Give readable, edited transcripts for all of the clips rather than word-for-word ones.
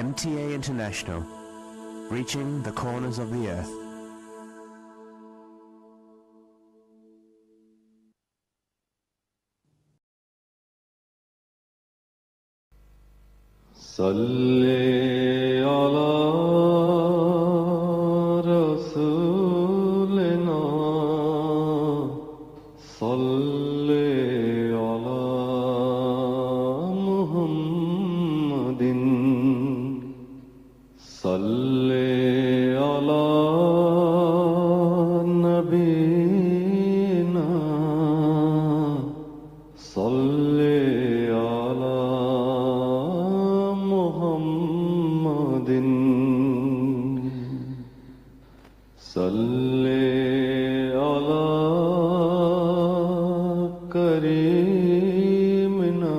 MTA International, reaching the corners of the earth. صلی علی رسولنا صلی علی محمد صلی علی نبینا صلی علی محمد صلی علی کریمنا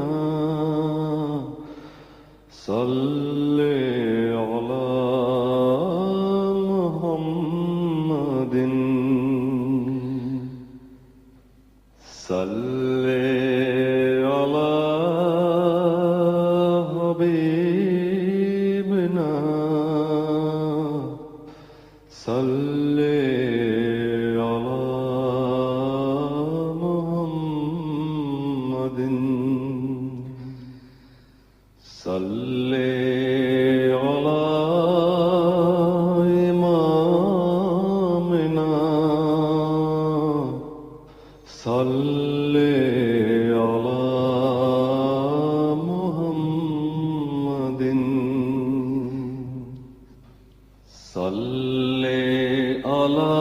صلی علی محمد صلی علی حبیبنا صلی علی محمد صلی علی امامنا صلی علی محمد صلی علی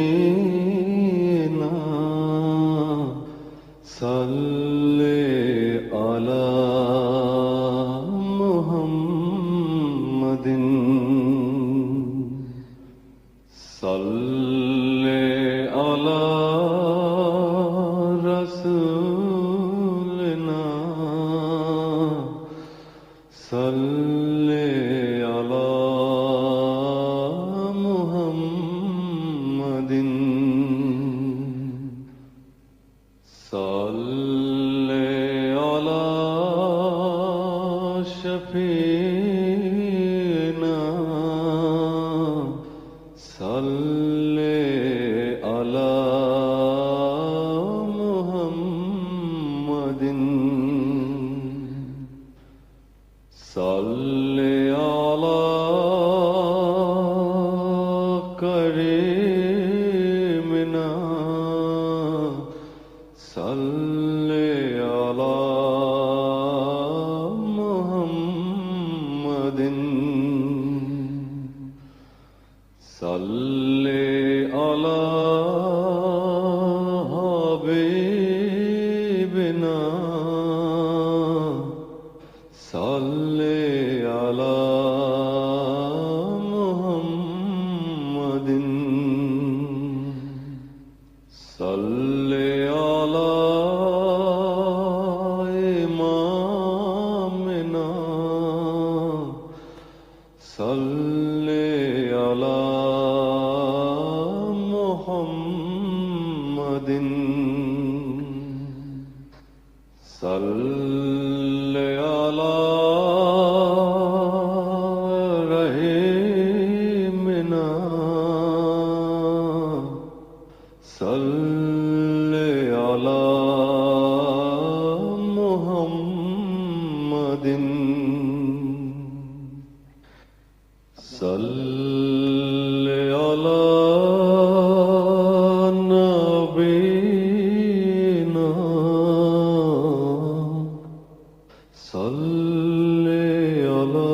نبینا صلی علی محمد صلی علی رسولنا صلی علی محمد صلی علی شفیعنا صلی علی محمد صلی علی کریمنا صلی علی محمد صلی علی حبیبنا صلی علی محمد صلی علی امامنا صلی علی محمد صلی علی رحیمنا صلی علی محمد صلی علی نبینا صلی علی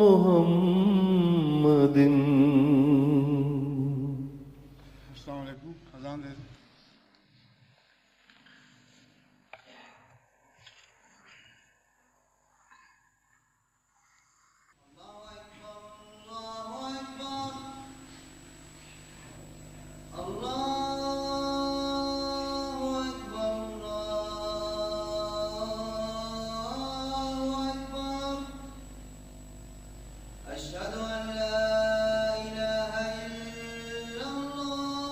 محمد. السلام علیکم. اذان دے دیں. أشهد أن لا إله إلا الله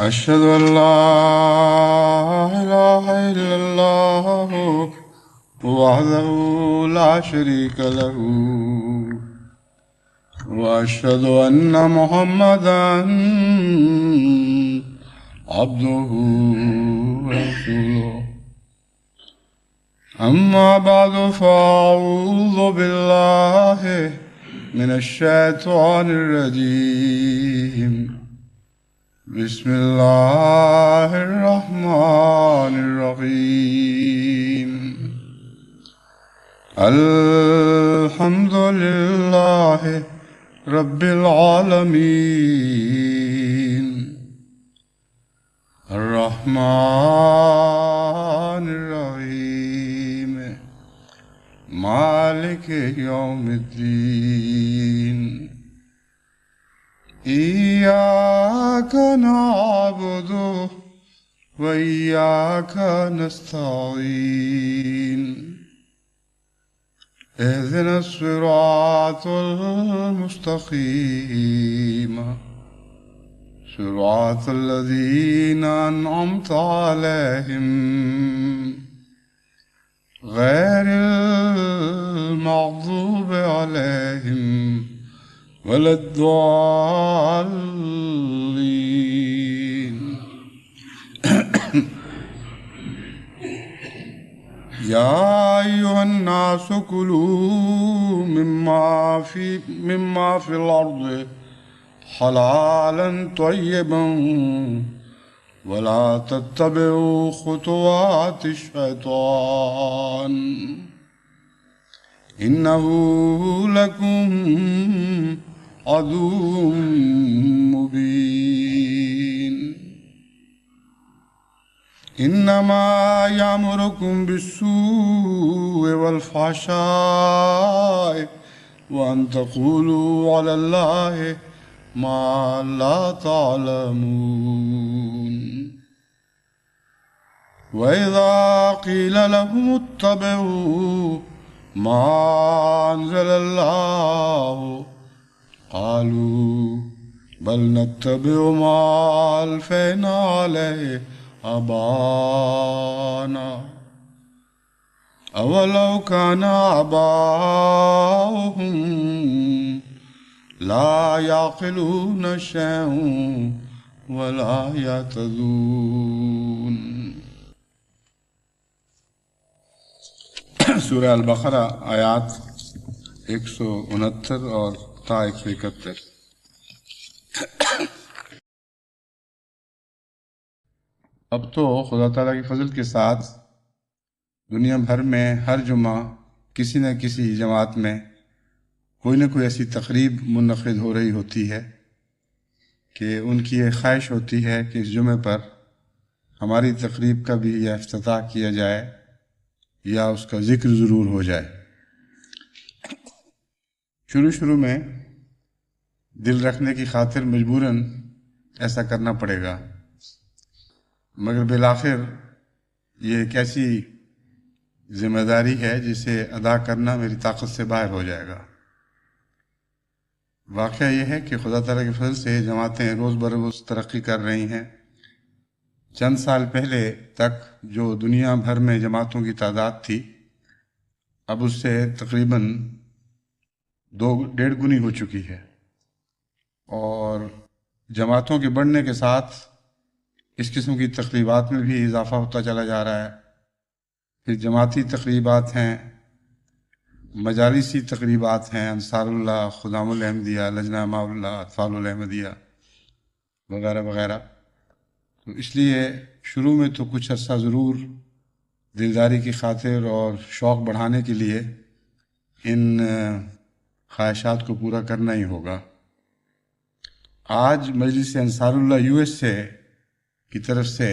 أشهد أن لا إله إلا الله وحده لا شريك له وأشهد أن محمدا عبده ورسوله أما بعد فأعوذ بالله من الشيطان الرجيم بسم الله الرحمن الرحيم الحمد لله رب العالمين الرحمن الرحيم مالك يوم الدين إياك نعبد وإياك نستعين اهدنا الصراط المستقيم صراط الذين أنعمت عليهم غير المغضوب عليهم ولا الضالين يا أيها الناس كلوا مما في الأرض حلالا طيبا ولا تتبعوا خطوات الشيطان إنه لكم عدو مبين إنما يأمركم بالسوء والفحشاء وأن تقولوا على الله ما لا تعلمون وإذا قيل لهم اتبعوا ما أنزل الله قالوا بل نتبع ما ألفينا عليه آباءنا أولو كان آباؤهم لا يعقلون شيئا ولا يهتدون. سورہ البقرہ آیات 169 اور تا 171. اب تو خدا تعالیٰ کے فضل کے ساتھ دنیا بھر میں ہر جمعہ کسی نہ کسی جماعت میں کوئی نہ کوئی ایسی تقریب منعقد ہو رہی ہوتی ہے کہ ان کی یہ خواہش ہوتی ہے کہ اس جمعے پر ہماری تقریب کا بھی یہ افتتاح کیا جائے یا اس کا ذکر ضرور ہو جائے. شروع میں دل رکھنے کی خاطر مجبوراً ایسا کرنا پڑے گا، مگر بالآخر یہ ایک ایسی ذمہ داری ہے جسے ادا کرنا میری طاقت سے باہر ہو جائے گا. واقعہ یہ ہے کہ خدا تعالیٰ کے فضل سے جماعتیں روز بروز ترقی کر رہی ہیں. چند سال پہلے تک جو دنیا بھر میں جماعتوں کی تعداد تھی اب اس سے تقریباً 2.5 گنی ہو چکی ہے، اور جماعتوں کے بڑھنے کے ساتھ اس قسم کی تقریبات میں بھی اضافہ ہوتا چلا جا رہا ہے. پھر جماعتی تقریبات ہیں، مجالسی تقریبات ہیں، انصار اللہ، خدام الاحمدیہ، لجنہ ماء اللہ، اطفال الاحمدیہ وغیرہ وغیرہ. تو اس لیے شروع میں تو کچھ عرصہ ضرور دلداری کی خاطر اور شوق بڑھانے کے لیے ان خواہشات کو پورا کرنا ہی ہوگا. آج مجلس انصار اللہ USA کی طرف سے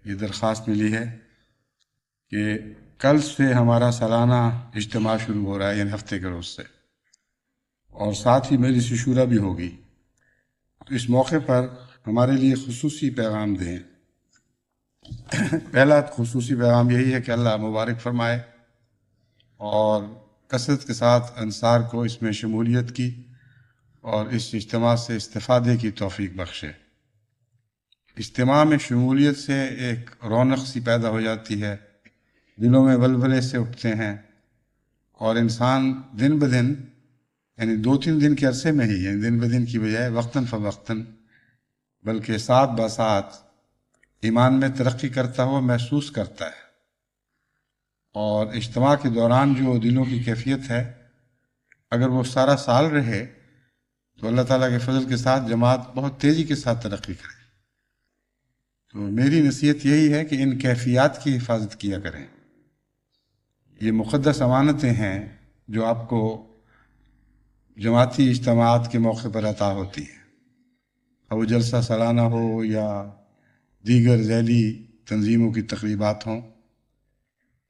یہ درخواست ملی ہے کہ کل سے ہمارا سالانہ اجتماع شروع ہو رہا ہے، یعنی ہفتے کے روز سے، اور ساتھ ہی مجلس شورا بھی ہوگی. تو اس موقع پر ہمارے لیے خصوصی پیغام دیں. پہلا خصوصی پیغام یہی ہے کہ اللہ مبارک فرمائے اور کثرت کے ساتھ انصار کو اس میں شمولیت کی اور اس اجتماع سے استفادے کی توفیق بخشے. اجتماع میں شمولیت سے ایک رونق سی پیدا ہو جاتی ہے، دلوں میں ولولے سے اٹھتے ہیں، اور انسان دن بدن، یعنی 2-3 دن کے عرصے میں ہی، یعنی دن بدن کی بجائے وقتاً فوقتاً، بلکہ ساتھ بساتھ ایمان میں ترقی کرتا ہوا محسوس کرتا ہے۔ اور اجتماع کے دوران جو دلوں کی کیفیت ہے، اگر وہ سارا سال رہے تو اللہ تعالیٰ کے فضل کے ساتھ جماعت بہت تیزی کے ساتھ ترقی کرے۔ تو میری نصیحت یہی ہے کہ ان کیفیات کی حفاظت کیا کریں۔ یہ مقدس امانتیں ہیں جو آپ کو جماعتی اجتماعات کے موقع پر عطا ہوتی ہیں، اب وہ جلسہ سالانہ ہو یا دیگر ذیلی تنظیموں کی تقریبات ہوں۔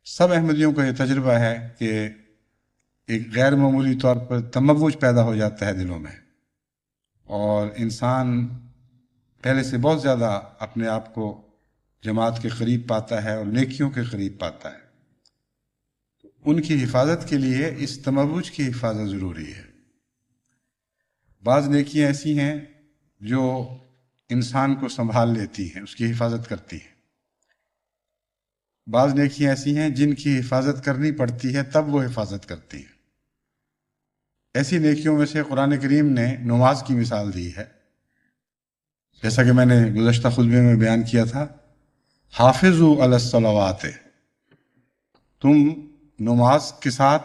سب احمدیوں کا یہ تجربہ ہے کہ ایک غیر معمولی طور پر تموج پیدا ہو جاتا ہے دلوں میں، اور انسان پہلے سے بہت زیادہ اپنے آپ کو جماعت کے قریب پاتا ہے اور نیکیوں کے قریب پاتا ہے۔ ان کی حفاظت کے لیے اس تموج کی حفاظت ضروری ہے۔ بعض نیکیاں ایسی ہیں جو انسان کو سنبھال لیتی ہیں، اس کی حفاظت کرتی ہیں۔ بعض نیکیاں ایسی ہیں جن کی حفاظت کرنی پڑتی ہے، تب وہ حفاظت کرتی ہیں۔ ایسی نیکیوں میں سے قرآن کریم نے نماز کی مثال دی ہے، جیسا کہ میں نے گزشتہ خطبے میں بیان کیا تھا، حافظوا علی الصلوات، تم نماز کے ساتھ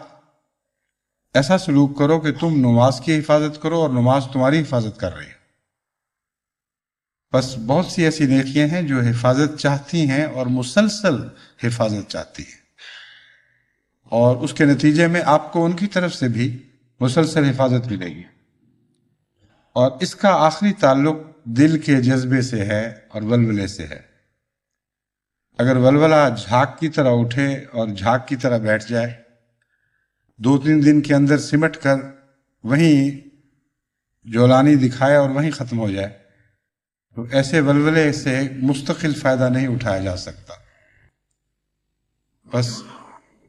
ایسا سلوک کرو کہ تم نماز کی حفاظت کرو اور نماز تمہاری حفاظت کر رہی ہے۔ بس بہت سی ایسی نیکیاں ہیں جو حفاظت چاہتی ہیں اور مسلسل حفاظت چاہتی ہیں، اور اس کے نتیجے میں آپ کو ان کی طرف سے بھی مسلسل حفاظت ملے گی۔ اور اس کا آخری تعلق دل کے جذبے سے ہے اور ولولے سے ہے۔ اگر ولولہ جھاگ کی طرح اٹھے اور جھاگ کی طرح بیٹھ جائے، 2-3 دن کے اندر سمٹ کر وہیں جولانی دکھائے اور وہیں ختم ہو جائے، تو ایسے ولولے سے مستقل فائدہ نہیں اٹھایا جا سکتا۔ بس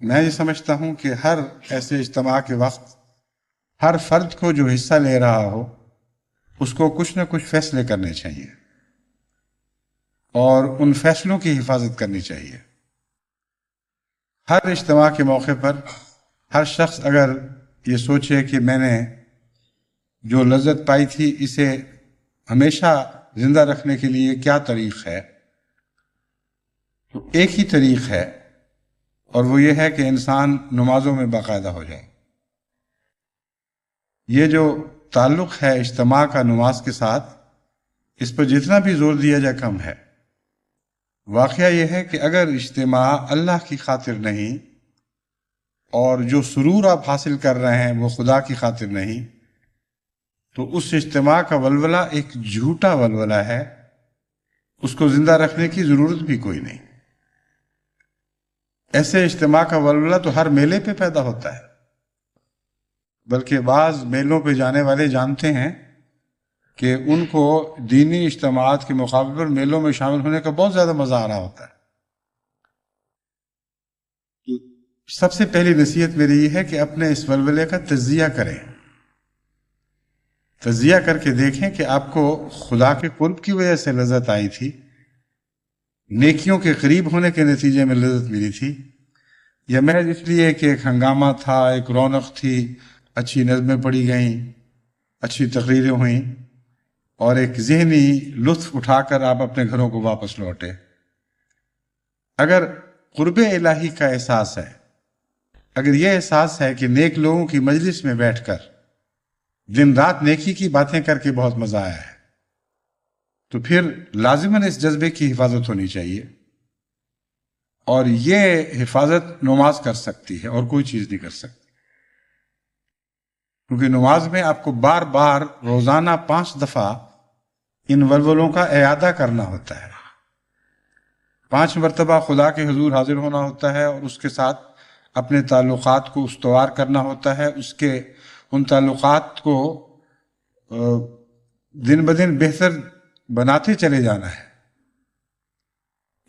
میں یہ سمجھتا ہوں کہ ہر ایسے اجتماع کے وقت ہر فرد کو جو حصہ لے رہا ہو، اس کو کچھ نہ کچھ فیصلے کرنے چاہیے اور ان فیصلوں کی حفاظت کرنی چاہیے۔ ہر اجتماع کے موقع پر ہر شخص اگر یہ سوچے کہ میں نے جو لذت پائی تھی اسے ہمیشہ زندہ رکھنے کے لیے کیا طریق ہے، تو ایک ہی طریق ہے، اور وہ یہ ہے کہ انسان نمازوں میں باقاعدہ ہو جائے۔ یہ جو تعلق ہے اجتماع کا نماز کے ساتھ، اس پر جتنا بھی زور دیا جائے کم ہے۔ واقعہ یہ ہے کہ اگر اجتماع اللہ کی خاطر نہیں اور جو سرور آپ حاصل کر رہے ہیں وہ خدا کی خاطر نہیں، تو اس اجتماع کا ولولہ ایک جھوٹا ولولہ ہے، اس کو زندہ رکھنے کی ضرورت بھی کوئی نہیں۔ ایسے اجتماع کا ولولہ تو ہر میلے پہ پیدا ہوتا ہے، بلکہ بعض میلوں پہ جانے والے جانتے ہیں کہ ان کو دینی اجتماعات کے مقابلے پر میلوں میں شامل ہونے کا بہت زیادہ مزہ آ رہا ہوتا ہے۔ سب سے پہلی نصیحت میری یہ ہے کہ اپنے اس ولولے کا تجزیہ کریں، تجزیہ کر کے دیکھیں کہ آپ کو خدا کے قرب کی وجہ سے لذت آئی تھی، نیکیوں کے قریب ہونے کے نتیجے میں لذت ملی تھی، یا محض اس لیے کہ ایک ہنگامہ تھا، ایک رونق تھی، اچھی نظمیں پڑھی گئیں، اچھی تقریریں ہوئیں، اور ایک ذہنی لطف اٹھا کر آپ اپنے گھروں کو واپس لوٹے۔ اگر قرب الہی کا احساس ہے، اگر یہ احساس ہے کہ نیک لوگوں کی مجلس میں بیٹھ کر دن رات نیکی کی باتیں کر کے بہت مزہ آیا ہے، تو پھر لازماً اس جذبے کی حفاظت ہونی چاہیے، اور یہ حفاظت نماز کر سکتی ہے اور کوئی چیز نہیں کر سکتی، کیونکہ نماز میں آپ کو بار بار روزانہ 5 دفعہ ان ولولوں کا اعادہ کرنا ہوتا ہے، 5 مرتبہ خدا کے حضور حاضر ہونا ہوتا ہے، اور اس کے ساتھ اپنے تعلقات کو استوار کرنا ہوتا ہے، ان تعلقات کو دن بدن بہتر بناتے چلے جانا ہے۔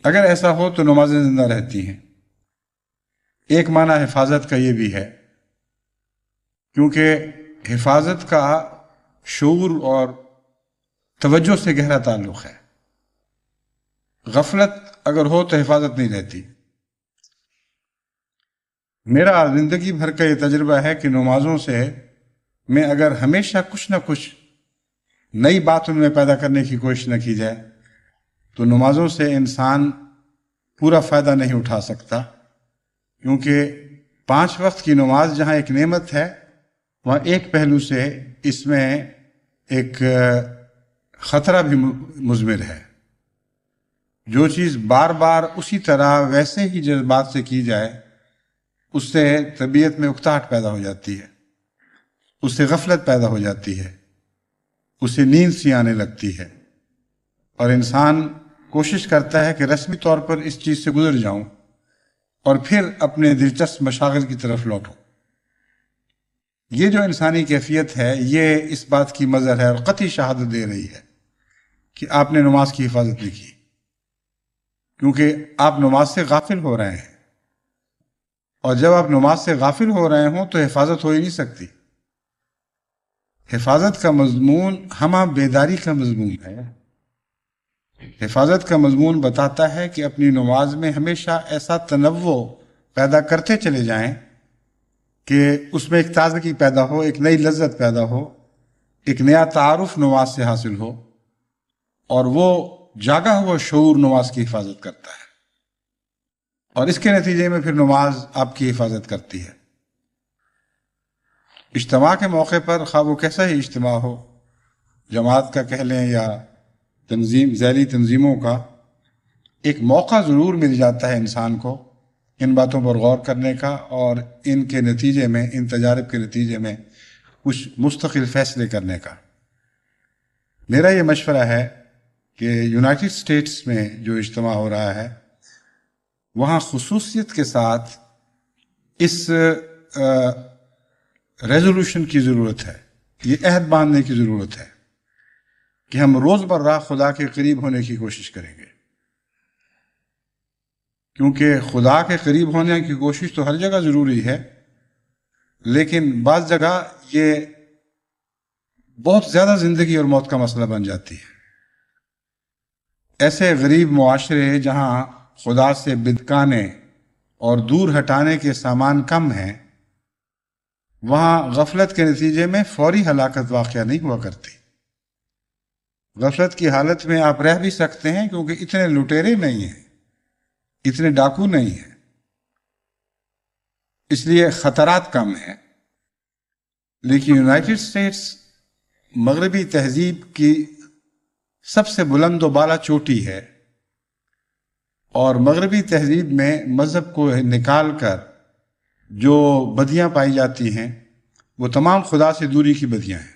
اگر ایسا ہو تو نمازیں زندہ رہتی ہیں۔ ایک معنی حفاظت کا یہ بھی ہے، کیونکہ حفاظت کا شعور اور توجہ سے گہرا تعلق ہے۔ غفلت اگر ہو تو حفاظت نہیں رہتی. میرا زندگی بھر کا یہ تجربہ ہے کہ نمازوں سے میں اگر ہمیشہ کچھ نہ کچھ نئی بات ان میں پیدا کرنے کی کوشش نہ کی جائے تو نمازوں سے انسان پورا فائدہ نہیں اٹھا سکتا. کیونکہ 5 وقت کی نماز جہاں ایک نعمت ہے، وہاں ایک پہلو سے اس میں ایک خطرہ بھی مضمر ہے. جو چیز بار بار اسی طرح ویسے ہی جذبات سے کی جائے، اس سے طبیعت میں اکتاہٹ پیدا ہو جاتی ہے، اس سے غفلت پیدا ہو جاتی ہے، اس سے نیند سی آنے لگتی ہے، اور انسان کوشش کرتا ہے کہ رسمی طور پر اس چیز سے گزر جاؤں اور پھر اپنے دلچسپ مشاغل کی طرف لوٹوں. یہ جو انسانی کیفیت ہے، یہ اس بات کی مظہر ہے اور قطعی شہادت دے رہی ہے کہ آپ نے نماز کی حفاظت نہیں کی، کیونکہ آپ نماز سے غافل ہو رہے ہیں. اور جب آپ نماز سے غافل ہو رہے ہوں تو حفاظت ہو ہی نہیں سکتی. حفاظت کا مضمون ہمہ بیداری کا مضمون ہے. حفاظت کا مضمون بتاتا ہے کہ اپنی نماز میں ہمیشہ ایسا تنوع پیدا کرتے چلے جائیں کہ اس میں ایک تازگی پیدا ہو، ایک نئی لذت پیدا ہو، ایک نیا تعارف نماز سے حاصل ہو، اور وہ جاگا ہوا شعور نماز کی حفاظت کرتا ہے، اور اس کے نتیجے میں پھر نماز آپ کی حفاظت کرتی ہے. اجتماع کے موقع پر خواہ وہ کیسا ہی اجتماع ہو، جماعت کا کہہ لیں یا ذیلی تنظیموں کا، ایک موقع ضرور مل جاتا ہے انسان کو ان باتوں پر غور کرنے کا اور ان کے نتیجے میں، ان تجارب کے نتیجے میں کچھ مستقل فیصلے کرنے کا. میرا یہ مشورہ ہے کہ یونائٹڈ اسٹیٹس میں جو اجتماع ہو رہا ہے، وہاں خصوصیت کے ساتھ اس ریزولوشن کی ضرورت ہے، یہ عہد باندھنے کی ضرورت ہے کہ ہم روز برہ خدا کے قریب ہونے کی کوشش کریں گے. کیونکہ خدا کے قریب ہونے کی کوشش تو ہر جگہ ضروری ہے، لیکن بعض جگہ یہ بہت زیادہ زندگی اور موت کا مسئلہ بن جاتی ہے. ایسے غریب معاشرے جہاں خدا سے بدکانے اور دور ہٹانے کے سامان کم ہیں، وہاں غفلت کے نتیجے میں فوری ہلاکت واقع نہیں ہوا کرتی. غفلت کی حالت میں آپ رہ بھی سکتے ہیں کیونکہ اتنے لٹیرے نہیں ہیں، اتنے ڈاکو نہیں ہیں، اس لیے خطرات کم ہیں. لیکن یونائٹڈ اسٹیٹس مغربی تہذیب کی سب سے بلند و بالا چوٹی ہے، اور مغربی تہذیب میں مذہب کو نکال کر جو بدیاں پائی جاتی ہیں وہ تمام خدا سے دوری کی بدیاں ہیں.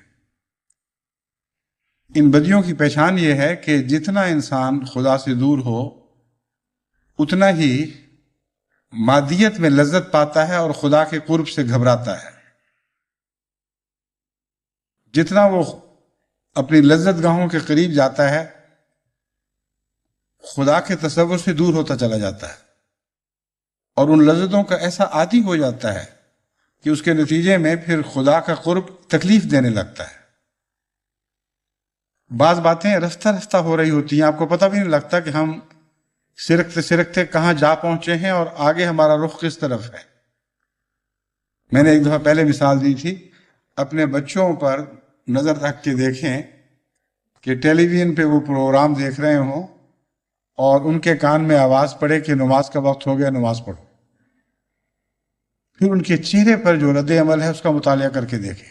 ان بدیوں کی پہچان یہ ہے کہ جتنا انسان خدا سے دور ہو اتنا ہی مادیت میں لذت پاتا ہے اور خدا کے قرب سے گھبراتا ہے. جتنا وہ اپنی لذت گاہوں کے قریب جاتا ہے، خدا کے تصور سے دور ہوتا چلا جاتا ہے، اور ان لذتوں کا ایسا عادی ہو جاتا ہے کہ اس کے نتیجے میں پھر خدا کا قرب تکلیف دینے لگتا ہے. بعض باتیں رفتہ رفتہ ہو رہی ہوتی ہیں، آپ کو پتہ بھی نہیں لگتا کہ ہم سرکتے سرکتے کہاں جا پہنچے ہیں اور آگے ہمارا رخ کس طرف ہے. میں نے ایک دفعہ پہلے مثال دی تھی، اپنے بچوں پر نظر رکھ کے دیکھیں کہ ٹیلی ویژن پہ وہ پروگرام دیکھ رہے ہوں اور ان کے کان میں آواز پڑے کہ نماز کا وقت ہو گیا، نماز پڑھو. پھر ان کے چہرے پر جو رد عمل ہے اس کا مطالعہ کر کے دیکھیں.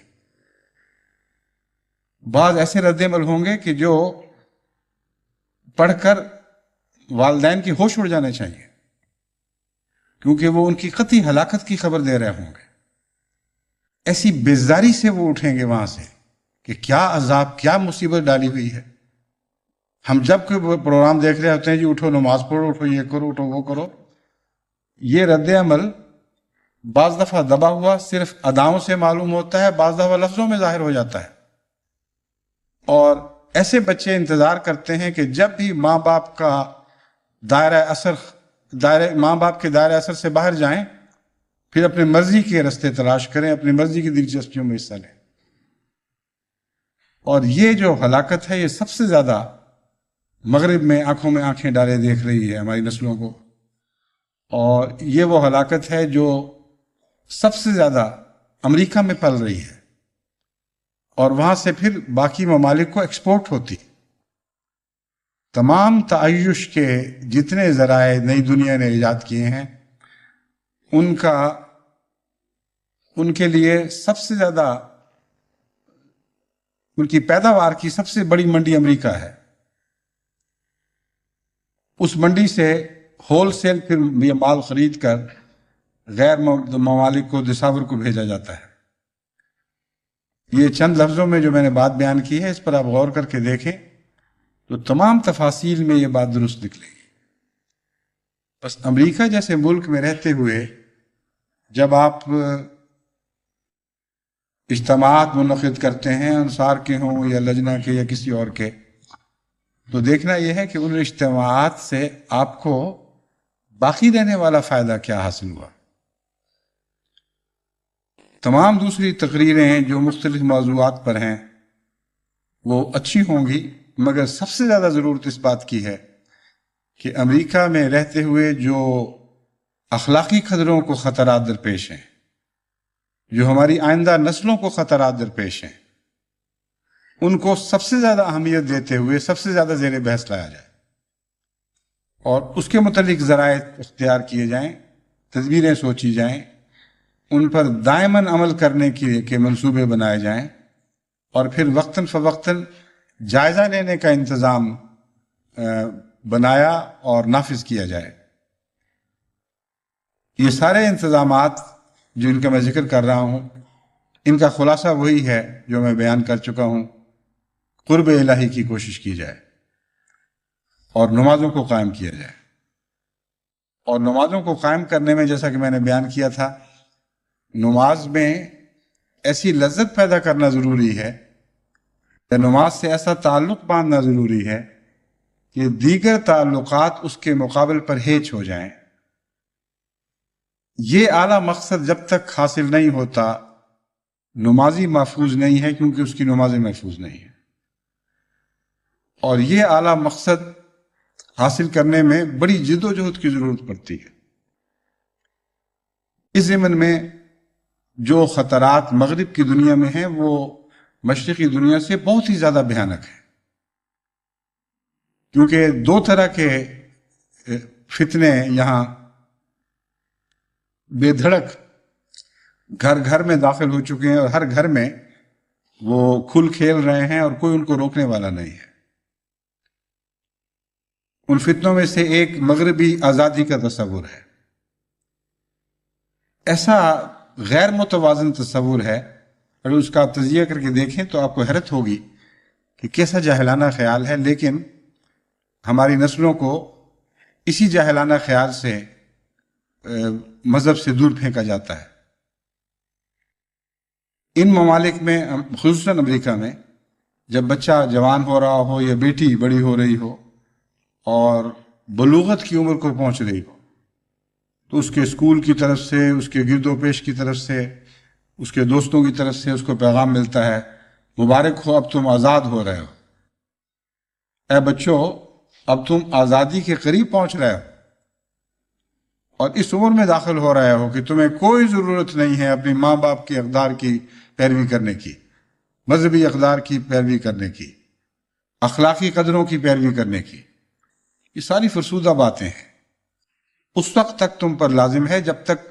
بعض ایسے رد عمل ہوں گے کہ جو پڑھ کر والدین کی ہوش اڑ جانے چاہیے، کیونکہ وہ ان کی قطعی ہلاکت کی خبر دے رہے ہوں گے. ایسی بیزاری سے وہ اٹھیں گے وہاں سے کہ کیا عذاب، کیا مصیبت ڈالی ہوئی ہے. ہم جب کوئی پروگرام دیکھ رہے ہوتے ہیں، جی اٹھو نماز پڑھو، اٹھو یہ کرو، اٹھو وہ کرو، یہ رد عمل بعض دفعہ دبا ہوا صرف اداؤں سے معلوم ہوتا ہے، بعض دفعہ لفظوں میں ظاہر ہو جاتا ہے. اور ایسے بچے انتظار کرتے ہیں کہ جب بھی ماں باپ کا ماں باپ کے دائرہ اثر سے باہر جائیں، پھر اپنی مرضی کے رستے تلاش کریں، اپنی مرضی کی دلچسپیوں میں حصہ لیں. اور یہ جو ہلاکت ہے، یہ سب سے زیادہ مغرب میں آنکھیں ڈالے دیکھ رہی ہے ہماری نسلوں کو، اور یہ وہ ہلاکت ہے جو سب سے زیادہ امریکہ میں پل رہی ہے، اور وہاں سے پھر باقی ممالک کو ایکسپورٹ ہوتی۔ تمام تعیش کے جتنے ذرائع نئی دنیا نے ایجاد کیے ہیں ان کے لیے سب سے زیادہ، ان کی پیداوار کی سب سے بڑی منڈی امریکہ ہے۔ اس منڈی سے ہول سیل پھر یہ مال خرید کر غیر ممالک کو، دساور کو بھیجا جاتا ہے۔ یہ چند لفظوں میں جو میں نے بات بیان کی ہے، اس پر آپ غور کر کے دیکھیں تو تمام تفاصیل میں یہ بات درست نکلے گی۔ بس امریکہ جیسے ملک میں رہتے ہوئے جب آپ اجتماعات منعقد کرتے ہیں، انصار کے ہوں یا لجنہ کے یا کسی اور کے، تو دیکھنا یہ ہے کہ ان اجتماعات سے آپ کو باقی رہنے والا فائدہ کیا حاصل ہوا۔ تمام دوسری تقریریں جو مختلف موضوعات پر ہیں وہ اچھی ہوں گی، مگر سب سے زیادہ ضرورت اس بات کی ہے کہ امریکہ میں رہتے ہوئے جو اخلاقی قدروں کو خطرات درپیش ہیں، جو ہماری آئندہ نسلوں کو خطرات درپیش ہیں، ان کو سب سے زیادہ اہمیت دیتے ہوئے سب سے زیادہ زیر بحث لایا جائے، اور اس کے متعلق ذرائع اختیار کیے جائیں، تدبیریں سوچی جائیں، ان پر دائماً عمل کرنے کے منصوبے بنائے جائیں، اور پھر وقتاً فوقتاً جائزہ لینے کا انتظام بنایا اور نافذ کیا جائے۔ یہ سارے انتظامات جو ان کا میں ذکر کر رہا ہوں، ان کا خلاصہ وہی ہے جو میں بیان کر چکا ہوں۔ قرب الہی کی کوشش کی جائے اور نمازوں کو قائم کیا جائے، اور نمازوں کو قائم کرنے میں جیسا کہ میں نے بیان کیا تھا، نماز میں ایسی لذت پیدا کرنا ضروری ہے، نماز سے ایسا تعلق باندھنا ضروری ہے کہ دیگر تعلقات اس کے مقابل پر ہیچ ہو جائیں۔ یہ اعلیٰ مقصد جب تک حاصل نہیں ہوتا، نمازی محفوظ نہیں ہے، کیونکہ اس کی نمازیں محفوظ نہیں ہیں۔ اور یہ اعلیٰ مقصد حاصل کرنے میں بڑی جد و جہد کی ضرورت پڑتی ہے۔ اس ضمن میں جو خطرات مغرب کی دنیا میں ہیں وہ مشرقی دنیا سے بہت ہی زیادہ بھیانک ہے، کیونکہ دو طرح کے فتنے یہاں بے دھڑک گھر گھر میں داخل ہو چکے ہیں، اور ہر گھر میں وہ کھل کھیل رہے ہیں اور کوئی ان کو روکنے والا نہیں ہے۔ ان فتنوں میں سے ایک مغربی آزادی کا تصور ہے۔ ایسا غیر متوازن تصور ہے، اگر اس کا تجزیہ کر کے دیکھیں تو آپ کو حیرت ہوگی کہ کیسا جاہلانہ خیال ہے، لیکن ہماری نسلوں کو اسی جاہلانہ خیال سے مذہب سے دور پھینکا جاتا ہے۔ ان ممالک میں، خصوصاً امریکہ میں، جب بچہ جوان ہو رہا ہو یا بیٹی بڑی ہو رہی ہو اور بلوغت کی عمر کو پہنچ رہی ہو، تو اس کے اسکول کی طرف سے، اس کے گرد و پیش کی طرف سے، اس کے دوستوں کی طرف سے اس کو پیغام ملتا ہے، مبارک ہو، اب تم آزاد ہو رہے ہو، اے بچوں اب تم آزادی کے قریب پہنچ رہے ہو، اور اس عمر میں داخل ہو رہے ہو کہ تمہیں کوئی ضرورت نہیں ہے اپنی ماں باپ کے اقدار کی پیروی کرنے کی، مذہبی اقدار کی پیروی کرنے کی، اخلاقی قدروں کی پیروی کرنے کی۔ یہ ساری فرسودہ باتیں ہیں۔ اس وقت تک تم پر لازم ہے جب تک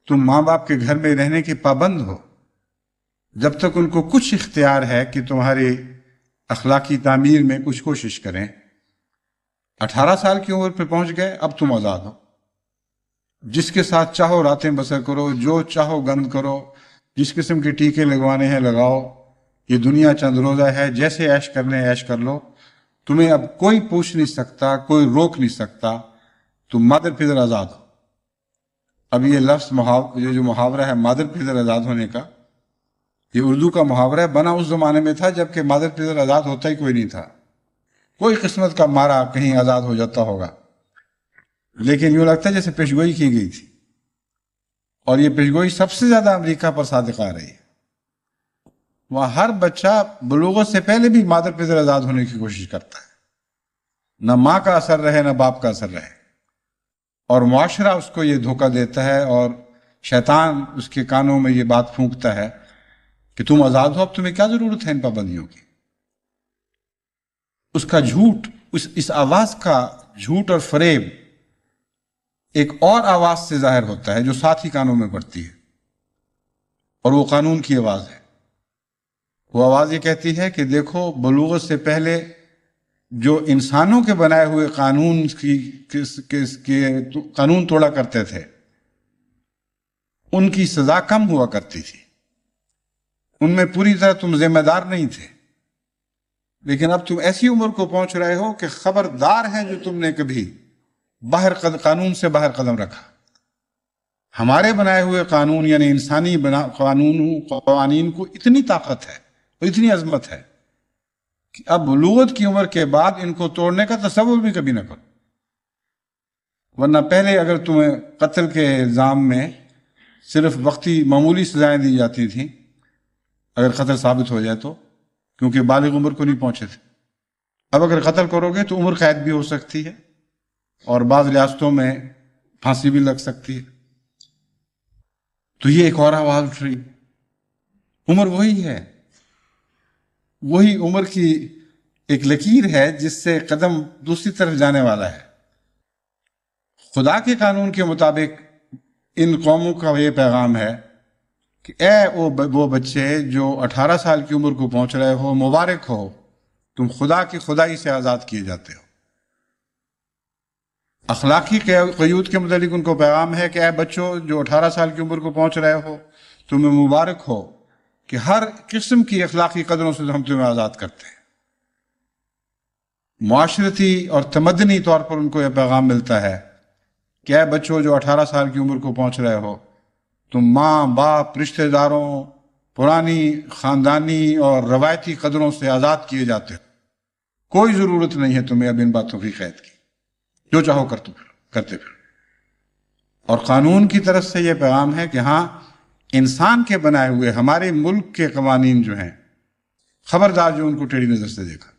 تم ماں باپ کے گھر میں رہنے کے پابند ہو، جب تک ان کو کچھ اختیار ہے کہ تمہاری اخلاقی تعمیر میں کچھ کوشش کریں۔ 18 سال کی عمر پہ پہنچ گئے، اب تم آزاد ہو، جس کے ساتھ چاہو راتیں بسر کرو، جو چاہو گند کرو، جس قسم کے ٹیکے لگوانے ہیں لگاؤ، یہ دنیا چند روزہ ہے، جیسے عیش کرنے عیش کر لو، تمہیں اب کوئی پوچھ نہیں سکتا، کوئی روک نہیں سکتا، تم مادر پدر آزاد ہو۔ اب یہ لفظ جو محاورہ ہے مادر پدر آزاد ہونے کا، یہ اردو کا محاورہ ہے، بنا اس زمانے میں تھا جب کہ مادر پدر آزاد ہوتا ہی کوئی نہیں تھا، کوئی قسمت کا مارا کہیں آزاد ہو جاتا ہوگا، لیکن یوں لگتا ہے جیسے پیشگوئی کی گئی تھی، اور یہ پیشگوئی سب سے زیادہ امریکہ پر صادق آ رہی ہے۔ وہاں ہر بچہ بلوغت سے پہلے بھی مادر پدر آزاد ہونے کی کوشش کرتا ہے، نہ ماں کا اثر رہے نہ باپ کا اثر رہے، اور معاشرہ اس کو یہ دھوکہ دیتا ہے اور شیطان اس کے کانوں میں یہ بات پھونکتا ہے کہ تم آزاد ہو، اب تمہیں کیا ضرورت ہے ان پابندیوں کی۔ اس کا جھوٹ، اس آواز کا جھوٹ اور فریب ایک اور آواز سے ظاہر ہوتا ہے جو ساتھ ہی کانوں میں پڑتی ہے، اور وہ قانون کی آواز ہے۔ وہ آواز یہ کہتی ہے کہ دیکھو، بلوغت سے پہلے جو انسانوں کے بنائے ہوئے قانون توڑا کرتے تھے ان کی سزا کم ہوا کرتی تھی، ان میں پوری طرح تم ذمہ دار نہیں تھے، لیکن اب تم ایسی عمر کو پہنچ رہے ہو کہ خبردار ہیں جو تم نے کبھی قانون سے باہر قدم رکھا۔ ہمارے بنائے ہوئے قانون یعنی انسانی قوانین کو اتنی طاقت ہے اور اتنی عظمت ہے کہ اب بلوغت کی عمر کے بعد ان کو توڑنے کا تصور بھی کبھی نہ کرو، ورنہ پہلے اگر تمہیں قتل کے الزام میں صرف وقتی معمولی سزائیں دی جاتی تھیں اگر قتل ثابت ہو جائے تو، کیونکہ بالغ عمر کو نہیں پہنچے تھے۔ اب اگر قتل کرو گے تو عمر قید بھی ہو سکتی ہے اور بعض ریاستوں میں پھانسی بھی لگ سکتی ہے۔ تو یہ ایک اور آواز اٹھ رہی، عمر وہی ہے، وہی عمر کی ایک لکیر ہے جس سے قدم دوسری طرف جانے والا ہے۔ خدا کے قانون کے مطابق ان قوموں کا یہ پیغام ہے کہ اے وہ بچے جو 18 سال کی عمر کو پہنچ رہے ہو، مبارک ہو، تم خدا کی خدائی سے آزاد کیے جاتے ہو۔ اخلاقی قیود کے متعلق ان کو پیغام ہے کہ اے بچوں جو 18 سال کی عمر کو پہنچ رہے ہو، تمہیں مبارک ہو کہ ہر قسم کی اخلاقی قدروں سے ہم تمہیں آزاد کرتے ہیں۔ معاشرتی اور تمدنی طور پر ان کو یہ پیغام ملتا ہے کہ اے بچوں جو 18 سال کی عمر کو پہنچ رہے ہو، تم ماں باپ، رشتہ داروں، پرانی خاندانی اور روایتی قدروں سے آزاد کیے جاتے ہو۔ کوئی ضرورت نہیں ہے تمہیں اب ان باتوں کی قید کی، جو چاہو کرتے پھر۔ اور قانون کی طرف سے یہ پیغام ہے کہ ہاں، انسان کے بنائے ہوئے ہمارے ملک کے قوانین جو ہیں، خبردار جو ان کو ٹیڑھی نظر سے دیکھا۔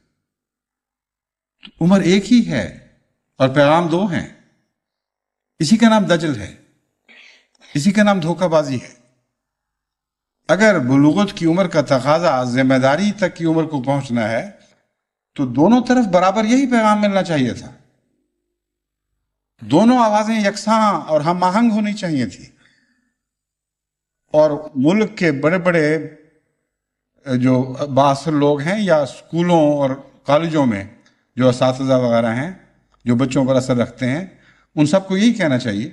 تو عمر ایک ہی ہے اور پیغام دو ہیں، اسی کا نام دجل ہے، اسی کا نام دھوکہ بازی ہے۔ اگر بلوغت کی عمر کا تقاضا ذمہ داری تک کی عمر کو پہنچنا ہے تو دونوں طرف برابر یہی پیغام ملنا چاہیے تھا، دونوں آوازیں یکساں اور ہم آہنگ ہونی چاہیے تھی، اور ملک کے بڑے بڑے جو بااثر لوگ ہیں یا اسکولوں اور کالجوں میں جو اساتذہ وغیرہ ہیں جو بچوں پر اثر رکھتے ہیں، ان سب کو یہی کہنا چاہیے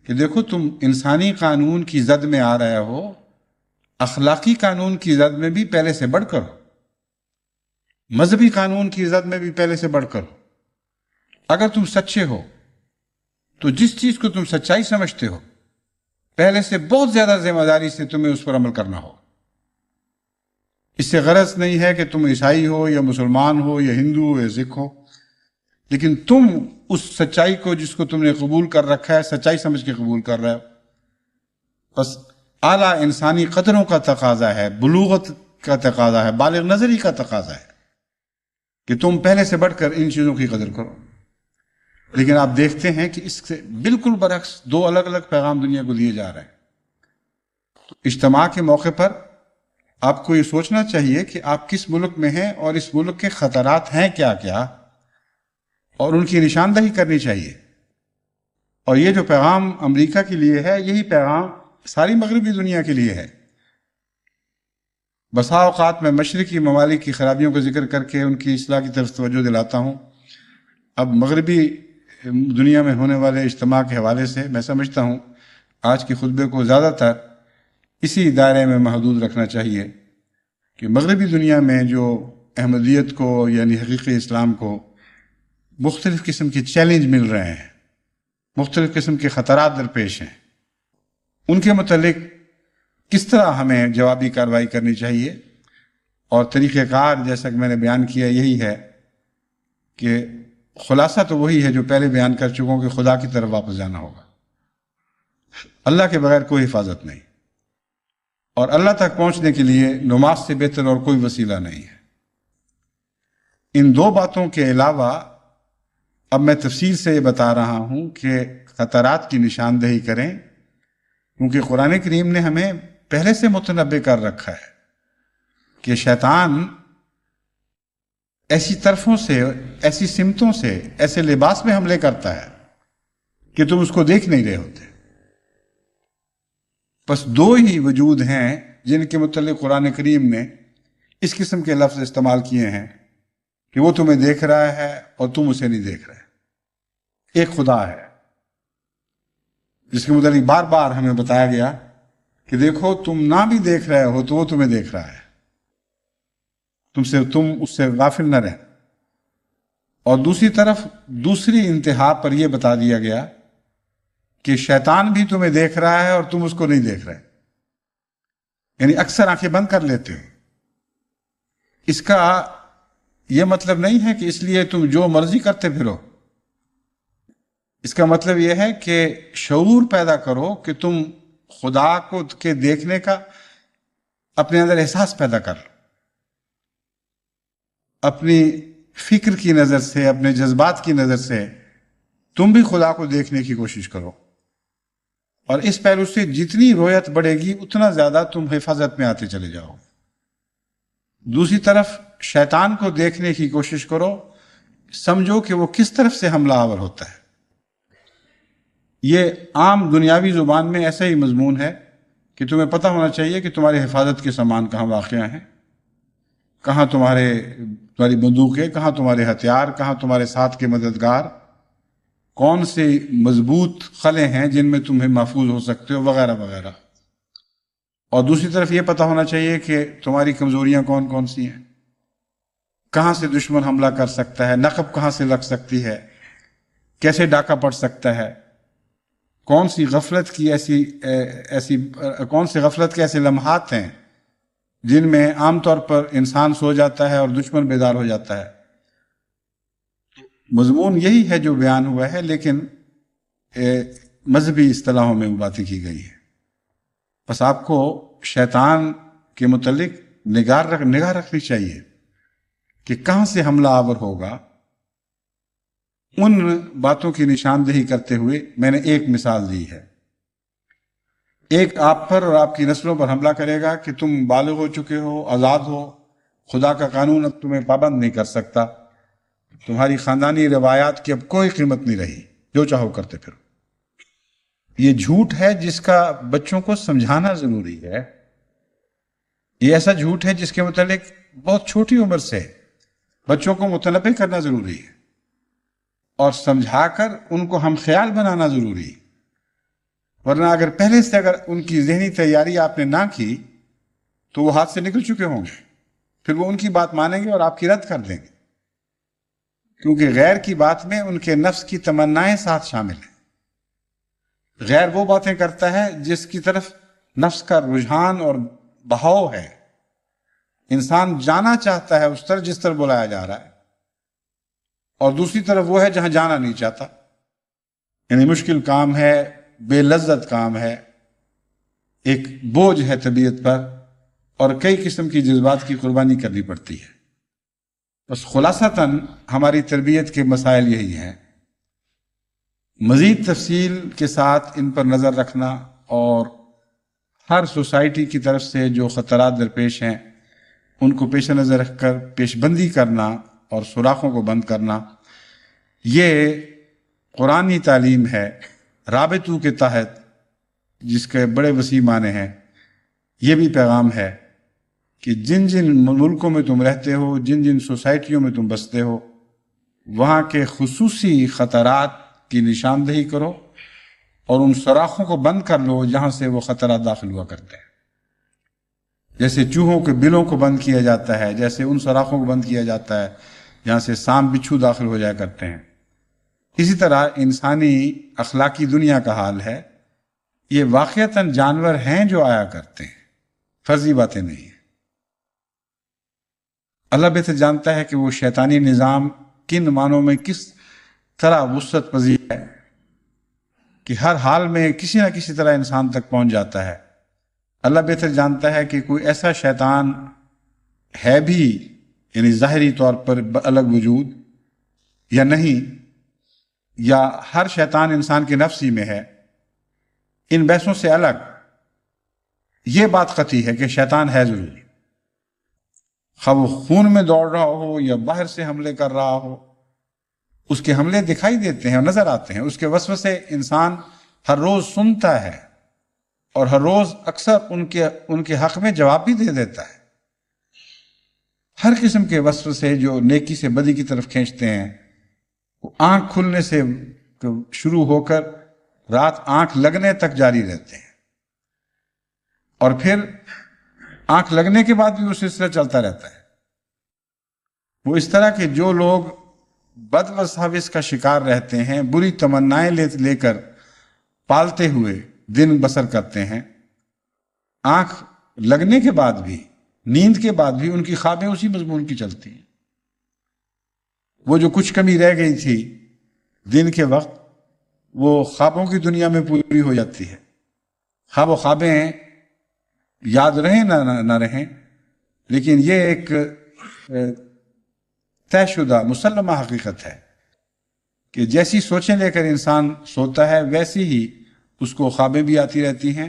کہ دیکھو، تم انسانی قانون کی زد میں آ رہے ہو، اخلاقی قانون کی زد میں بھی پہلے سے بڑھ کر ہو، مذہبی قانون کی زد میں بھی پہلے سے بڑھ کر ہو۔ اگر تم سچے ہو تو جس چیز کو تم سچائی سمجھتے ہو، پہلے سے بہت زیادہ ذمہ داری سے تمہیں اس پر عمل کرنا ہو۔ اس سے غرض نہیں ہے کہ تم عیسائی ہو یا مسلمان ہو یا ہندو ہو یا سکھ ہو، لیکن تم اس سچائی کو جس کو تم نے قبول کر رکھا ہے، سچائی سمجھ کے قبول کر رہے ہو۔ بس اعلیٰ انسانی قدروں کا تقاضا ہے، بلوغت کا تقاضا ہے، بالغ نظری کا تقاضا ہے کہ تم پہلے سے بڑھ کر ان چیزوں کی قدر کرو۔ لیکن آپ دیکھتے ہیں کہ اس سے بالکل برعکس دو الگ الگ پیغام دنیا کو دیے جا رہے ہیں۔ تو اجتماع کے موقع پر آپ کو یہ سوچنا چاہیے کہ آپ کس ملک میں ہیں اور اس ملک کے خطرات ہیں کیا کیا، اور ان کی نشاندہی کرنی چاہیے۔ اور یہ جو پیغام امریکہ کے لیے ہے، یہی پیغام ساری مغربی دنیا کے لیے ہے۔ بسا اوقات میں مشرقی ممالک کی خرابیوں کا ذکر کر کے ان کی اصلاح کی طرف توجہ دلاتا ہوں۔ اب مغربی دنیا میں ہونے والے اجتماع کے حوالے سے میں سمجھتا ہوں آج کے خطبے کو زیادہ تر اسی دائرے میں محدود رکھنا چاہیے کہ مغربی دنیا میں جو احمدیت کو یعنی حقیقی اسلام کو مختلف قسم کے چیلنج مل رہے ہیں، مختلف قسم کے خطرات درپیش ہیں، ان کے متعلق کس طرح ہمیں جوابی کارروائی کرنی چاہیے۔ اور طریقہ کار جیسا کہ میں نے بیان کیا یہی ہے کہ خلاصہ تو وہی ہے جو پہلے بیان کر چکا ہوں کہ خدا کی طرف واپس جانا ہوگا۔ اللہ کے بغیر کوئی حفاظت نہیں، اور اللہ تک پہنچنے کے لیے نماز سے بہتر اور کوئی وسیلہ نہیں ہے۔ ان دو باتوں کے علاوہ اب میں تفصیل سے یہ بتا رہا ہوں کہ خطرات کی نشاندہی کریں، کیونکہ قرآن کریم نے ہمیں پہلے سے متنبع کر رکھا ہے کہ شیطان ایسی طرفوں سے، ایسی سمتوں سے، ایسے لباس میں حملے کرتا ہے کہ تم اس کو دیکھ نہیں رہے ہوتے۔ بس دو ہی وجود ہیں جن کے متعلق قرآن کریم نے اس قسم کے لفظ استعمال کیے ہیں کہ وہ تمہیں دیکھ رہا ہے اور تم اسے نہیں دیکھ رہے۔ ایک خدا ہے جس کے متعلق بار بار ہمیں بتایا گیا کہ دیکھو تم نہ بھی دیکھ رہے ہو تو وہ تمہیں دیکھ رہا ہے، تم اس سے غافل نہ رہ۔ اور دوسری طرف دوسری انتہا پر یہ بتا دیا گیا کہ شیطان بھی تمہیں دیکھ رہا ہے اور تم اس کو نہیں دیکھ رہے، یعنی اکثر آنکھیں بند کر لیتے ہو۔ اس کا یہ مطلب نہیں ہے کہ اس لیے تم جو مرضی کرتے پھرو، اس کا مطلب یہ ہے کہ شعور پیدا کرو کہ تم خدا کو کے دیکھنے کا اپنے اندر احساس پیدا کر لو، اپنی فکر کی نظر سے، اپنے جذبات کی نظر سے تم بھی خدا کو دیکھنے کی کوشش کرو، اور اس پہلو سے جتنی رویت بڑھے گی اتنا زیادہ تم حفاظت میں آتے چلے جاؤ۔ دوسری طرف شیطان کو دیکھنے کی کوشش کرو، سمجھو کہ وہ کس طرف سے حملہ آور ہوتا ہے۔ یہ عام دنیاوی زبان میں ایسا ہی مضمون ہے کہ تمہیں پتہ ہونا چاہیے کہ تمہاری حفاظت کے سامان کہاں واقع ہیں، کہاں تمہاری بندوقیں، کہاں تمہارے ہتھیار، کہاں تمہارے ساتھ کے مددگار، کون سے مضبوط قلعے ہیں جن میں تمہیں محفوظ ہو سکتے ہو، وغیرہ وغیرہ۔ اور دوسری طرف یہ پتہ ہونا چاہیے کہ تمہاری کمزوریاں کون کون سی ہیں، کہاں سے دشمن حملہ کر سکتا ہے، نقب کہاں سے لگ سکتی ہے، کیسے ڈاکہ پڑ سکتا ہے، کون سی غفلت کے ایسے لمحات ہیں جن میں عام طور پر انسان سو جاتا ہے اور دشمن بیدار ہو جاتا ہے۔ مضمون یہی ہے جو بیان ہوا ہے، لیکن مذہبی اصطلاحوں میں وہ باتیں کی گئی ہیں۔ بس آپ کو شیطان کے متعلق نگاہ رکھنی چاہیے کہ کہاں سے حملہ آور ہوگا۔ ان باتوں کی نشاندہی کرتے ہوئے میں نے ایک مثال دی ہے۔ ایک آپ پر اور آپ کی نسلوں پر حملہ کرے گا کہ تم بالغ ہو چکے ہو، آزاد ہو، خدا کا قانون اب تمہیں پابند نہیں کر سکتا، تمہاری خاندانی روایات کی اب کوئی قیمت نہیں رہی، جو چاہو کرتے پھرو۔ یہ جھوٹ ہے جس کا بچوں کو سمجھانا ضروری ہے۔ یہ ایسا جھوٹ ہے جس کے متعلق بہت چھوٹی عمر سے بچوں کو متنبع کرنا ضروری ہے، اور سمجھا کر ان کو ہم خیال بنانا ضروری ہے۔ ورنہ اگر پہلے سے ان کی ذہنی تیاری آپ نے نہ کی تو وہ ہاتھ سے نکل چکے ہوں گے، پھر وہ ان کی بات مانیں گے اور آپ کی رد کر دیں گے، کیونکہ غیر کی بات میں ان کے نفس کی تمنائیں ساتھ شامل ہیں۔ غیر وہ باتیں کرتا ہے جس کی طرف نفس کا رجحان اور بہاؤ ہے۔ انسان جانا چاہتا ہے اس طرح جس طرح بلایا جا رہا ہے، اور دوسری طرف وہ ہے جہاں جانا نہیں چاہتا، یعنی مشکل کام ہے، بے لذت کام ہے، ایک بوجھ ہے طبیعت پر، اور کئی قسم کی جذبات کی قربانی کرنی پڑتی ہے۔ بس خلاصتاً ہماری تربیت کے مسائل یہی ہیں۔ مزید تفصیل کے ساتھ ان پر نظر رکھنا، اور ہر سوسائٹی کی طرف سے جو خطرات درپیش ہیں ان کو پیش نظر رکھ کر پیش بندی کرنا اور سوراخوں کو بند کرنا، یہ قرآنی تعلیم ہے رابطوں کے تحت، جس کے بڑے وسیع معنی ہیں۔ یہ بھی پیغام ہے کہ جن جن ملکوں میں تم رہتے ہو، جن جن سوسائٹیوں میں تم بستے ہو، وہاں کے خصوصی خطرات کی نشاندہی کرو اور ان سوراخوں کو بند کر لو جہاں سے وہ خطرات داخل ہوا کرتے ہیں۔ جیسے چوہوں کے بلوں کو بند کیا جاتا ہے، جیسے ان سوراخوں کو بند کیا جاتا ہے جہاں سے سانپ بچھو داخل ہو جایا کرتے ہیں، اسی طرح انسانی اخلاقی دنیا کا حال ہے۔ یہ واقعتاً جانور ہیں جو آیا کرتے ہیں، فرضی باتیں نہیں ہیں۔ اللہ بہتر جانتا ہے کہ وہ شیطانی نظام کن معنوں میں کس طرح وسعت پذیر ہے کہ ہر حال میں کسی نہ کسی طرح انسان تک پہنچ جاتا ہے۔ اللہ بہتر جانتا ہے کہ کوئی ایسا شیطان ہے بھی، یعنی ظاہری طور پر الگ وجود، یا نہیں، یا ہر شیطان انسان کے نفس ہی میں ہے، ان بحثوں سے الگ یہ بات قطعی ہے کہ شیطان ہے ضروری، خواہ وہ خون میں دوڑ رہا ہو یا باہر سے حملے کر رہا ہو، اس کے حملے دکھائی دیتے ہیں اور نظر آتے ہیں، اس کے وسوسے انسان ہر روز سنتا ہے اور ہر روز اکثر ان کے حق میں جواب بھی دے دیتا ہے۔ ہر قسم کے وسوسے جو نیکی سے بدی کی طرف کھینچتے ہیں، وہ آنکھ کھلنے سے شروع ہو کر رات آنکھ لگنے تک جاری رہتے ہیں، اور پھر آنکھ لگنے کے بعد بھی وہ سلسلہ چلتا رہتا ہے۔ وہ اس طرح کہ جو لوگ بد وساوس کا شکار رہتے ہیں، بری تمنائیں لے کر پالتے ہوئے دن بسر کرتے ہیں، آنکھ لگنے کے بعد بھی، نیند کے بعد بھی ان کی خوابیں اسی مضمون کی چلتی ہیں۔ وہ جو کچھ کمی رہ گئی تھی دن کے وقت، وہ خوابوں کی دنیا میں پوری ہو جاتی ہے۔ خواب و خوابیں یاد رہیں نہ رہیں، لیکن یہ ایک طے شدہ مسلمہ حقیقت ہے کہ جیسی سوچیں لے کر انسان سوتا ہے ویسی ہی اس کو خوابیں بھی آتی رہتی ہیں،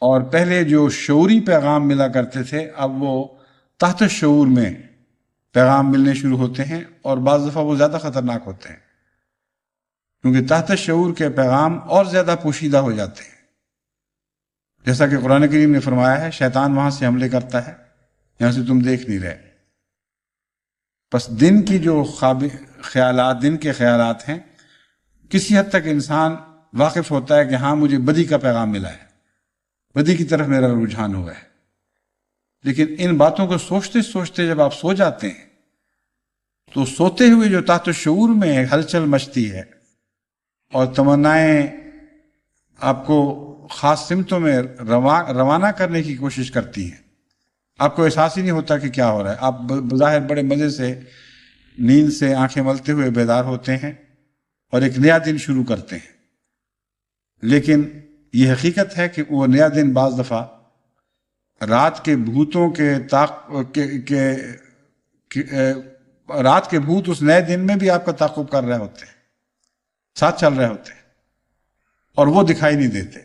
اور پہلے جو شعوری پیغام ملا کرتے تھے اب وہ تحت شعور میں پیغام ملنے شروع ہوتے ہیں، اور بعض دفعہ وہ زیادہ خطرناک ہوتے ہیں کیونکہ تحت شعور کے پیغام اور زیادہ پوشیدہ ہو جاتے ہیں۔ جیسا کہ قرآن کریم نے فرمایا ہے، شیطان وہاں سے حملے کرتا ہے یہاں سے تم دیکھ نہیں رہے۔ بس دن کی جو خیالات، دن کے خیالات ہیں، کسی حد تک انسان واقف ہوتا ہے کہ ہاں مجھے بدی کا پیغام ملا ہے، بدی کی طرف میرا رجحان ہوا ہے، لیکن ان باتوں کو سوچتے سوچتے جب آپ سو جاتے ہیں تو سوتے ہوئے جو تحت شعور میں ہلچل مچتی ہے اور تمنائیں آپ کو خاص سمتوں میں روانہ کرنے کی کوشش کرتی ہیں، آپ کو احساس ہی نہیں ہوتا کہ کیا ہو رہا ہے۔ آپ بظاہر بڑے مزے سے نیند سے آنکھیں ملتے ہوئے بیدار ہوتے ہیں اور ایک نیا دن شروع کرتے ہیں، لیکن یہ حقیقت ہے کہ وہ نیا دن بعض دفعہ رات کے بھوتوں رات کے بھوت اس نئے دن میں بھی آپ کا تعاقب کر رہے ہوتے ہیں، ساتھ چل رہے ہوتے ہیں، اور وہ دکھائی نہیں دیتے۔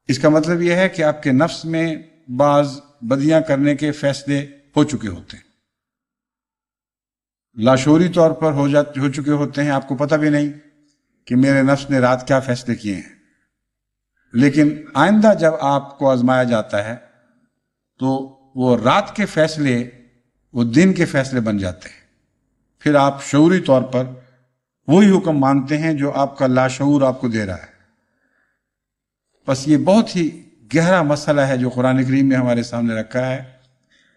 اس کا مطلب یہ ہے کہ آپ کے نفس میں بعض بدیاں کرنے کے فیصلے ہو چکے ہوتے ہیں، لاشعوری طور پر ہو چکے ہوتے ہیں، آپ کو پتہ بھی نہیں کہ میرے نفس نے رات کیا فیصلے کیے ہیں، لیکن آئندہ جب آپ کو آزمایا جاتا ہے تو وہ رات کے فیصلے وہ دن کے فیصلے بن جاتے ہیں، پھر آپ شعوری طور پر وہی حکم مانتے ہیں جو آپ کا لاشعور آپ کو دے رہا ہے۔ بس یہ بہت ہی گہرا مسئلہ ہے جو قرآن کریم نے ہمارے سامنے رکھا ہے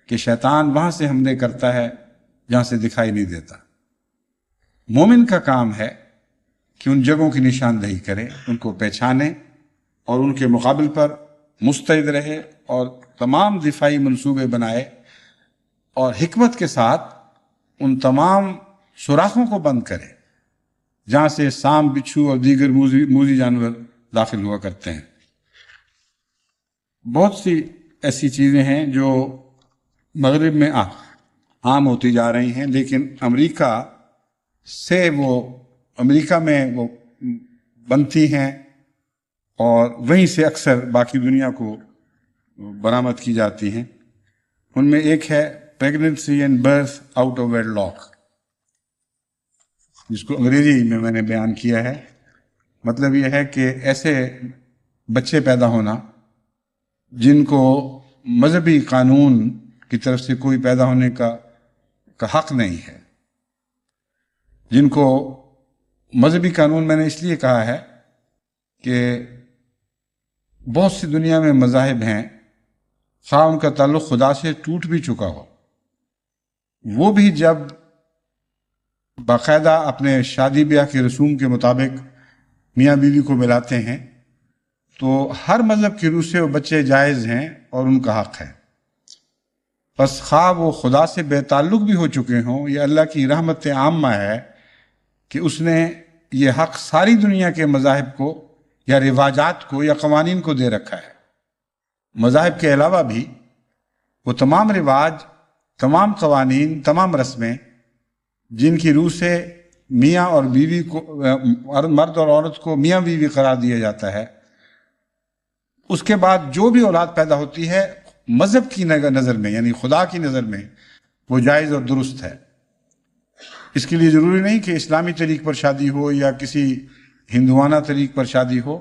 کہ شیطان وہاں سے حملے کرتا ہے جہاں سے دکھائی نہیں دیتا۔ مومن کا کام ہے کہ ان جگہوں کی نشاندہی کرے، ان کو پہچانے اور ان کے مقابل پر مستعد رہے اور تمام دفاعی منصوبے بنائے اور حکمت کے ساتھ ان تمام سوراخوں کو بند کرے جہاں سے سانپ، بچھو اور دیگر موذی جانور داخل ہوا کرتے ہیں۔ بہت سی ایسی چیزیں ہیں جو مغرب میں عام ہوتی جا رہی ہیں، لیکن امریکہ میں وہ بنتی ہیں اور وہیں سے اکثر باقی دنیا کو برآمد کی جاتی ہیں۔ ان میں ایک ہے pregnancy and birth out of wedlock, جس کو انگریزی میں نے بیان کیا ہے۔ مطلب یہ ہے کہ ایسے بچے پیدا ہونا جن کو مذہبی قانون کی طرف سے کوئی پیدا ہونے کا حق نہیں ہے، جن کو مذہبی قانون، میں نے اس لیے کہا ہے کہ بہت سی دنیا میں مذاہب ہیں، خواہ ان کا تعلق خدا سے ٹوٹ بھی چکا ہو، وہ بھی جب باقاعدہ اپنے شادی بیاہ کے رسوم کے مطابق میاں بیوی کو ملاتے ہیں تو ہر مذہب کی روح سے وہ بچے جائز ہیں اور ان کا حق ہے۔ پس خواہ وہ خدا سے بے تعلق بھی ہو چکے ہوں، یہ اللہ کی رحمت عامہ ہے کہ اس نے یہ حق ساری دنیا کے مذاہب کو یا رواجات کو یا قوانین کو دے رکھا ہے۔ مذاہب کے علاوہ بھی وہ تمام رواج، تمام قوانین، تمام رسمیں جن کی روح سے میاں اور بیوی کو، مرد اور عورت کو میاں بیوی قرار دیا جاتا ہے، اس کے بعد جو بھی اولاد پیدا ہوتی ہے مذہب کی نظر میں، یعنی خدا کی نظر میں، وہ جائز اور درست ہے۔ اس کے لیے ضروری نہیں کہ اسلامی طریق پر شادی ہو یا کسی ہندوانہ طریق پر شادی ہو۔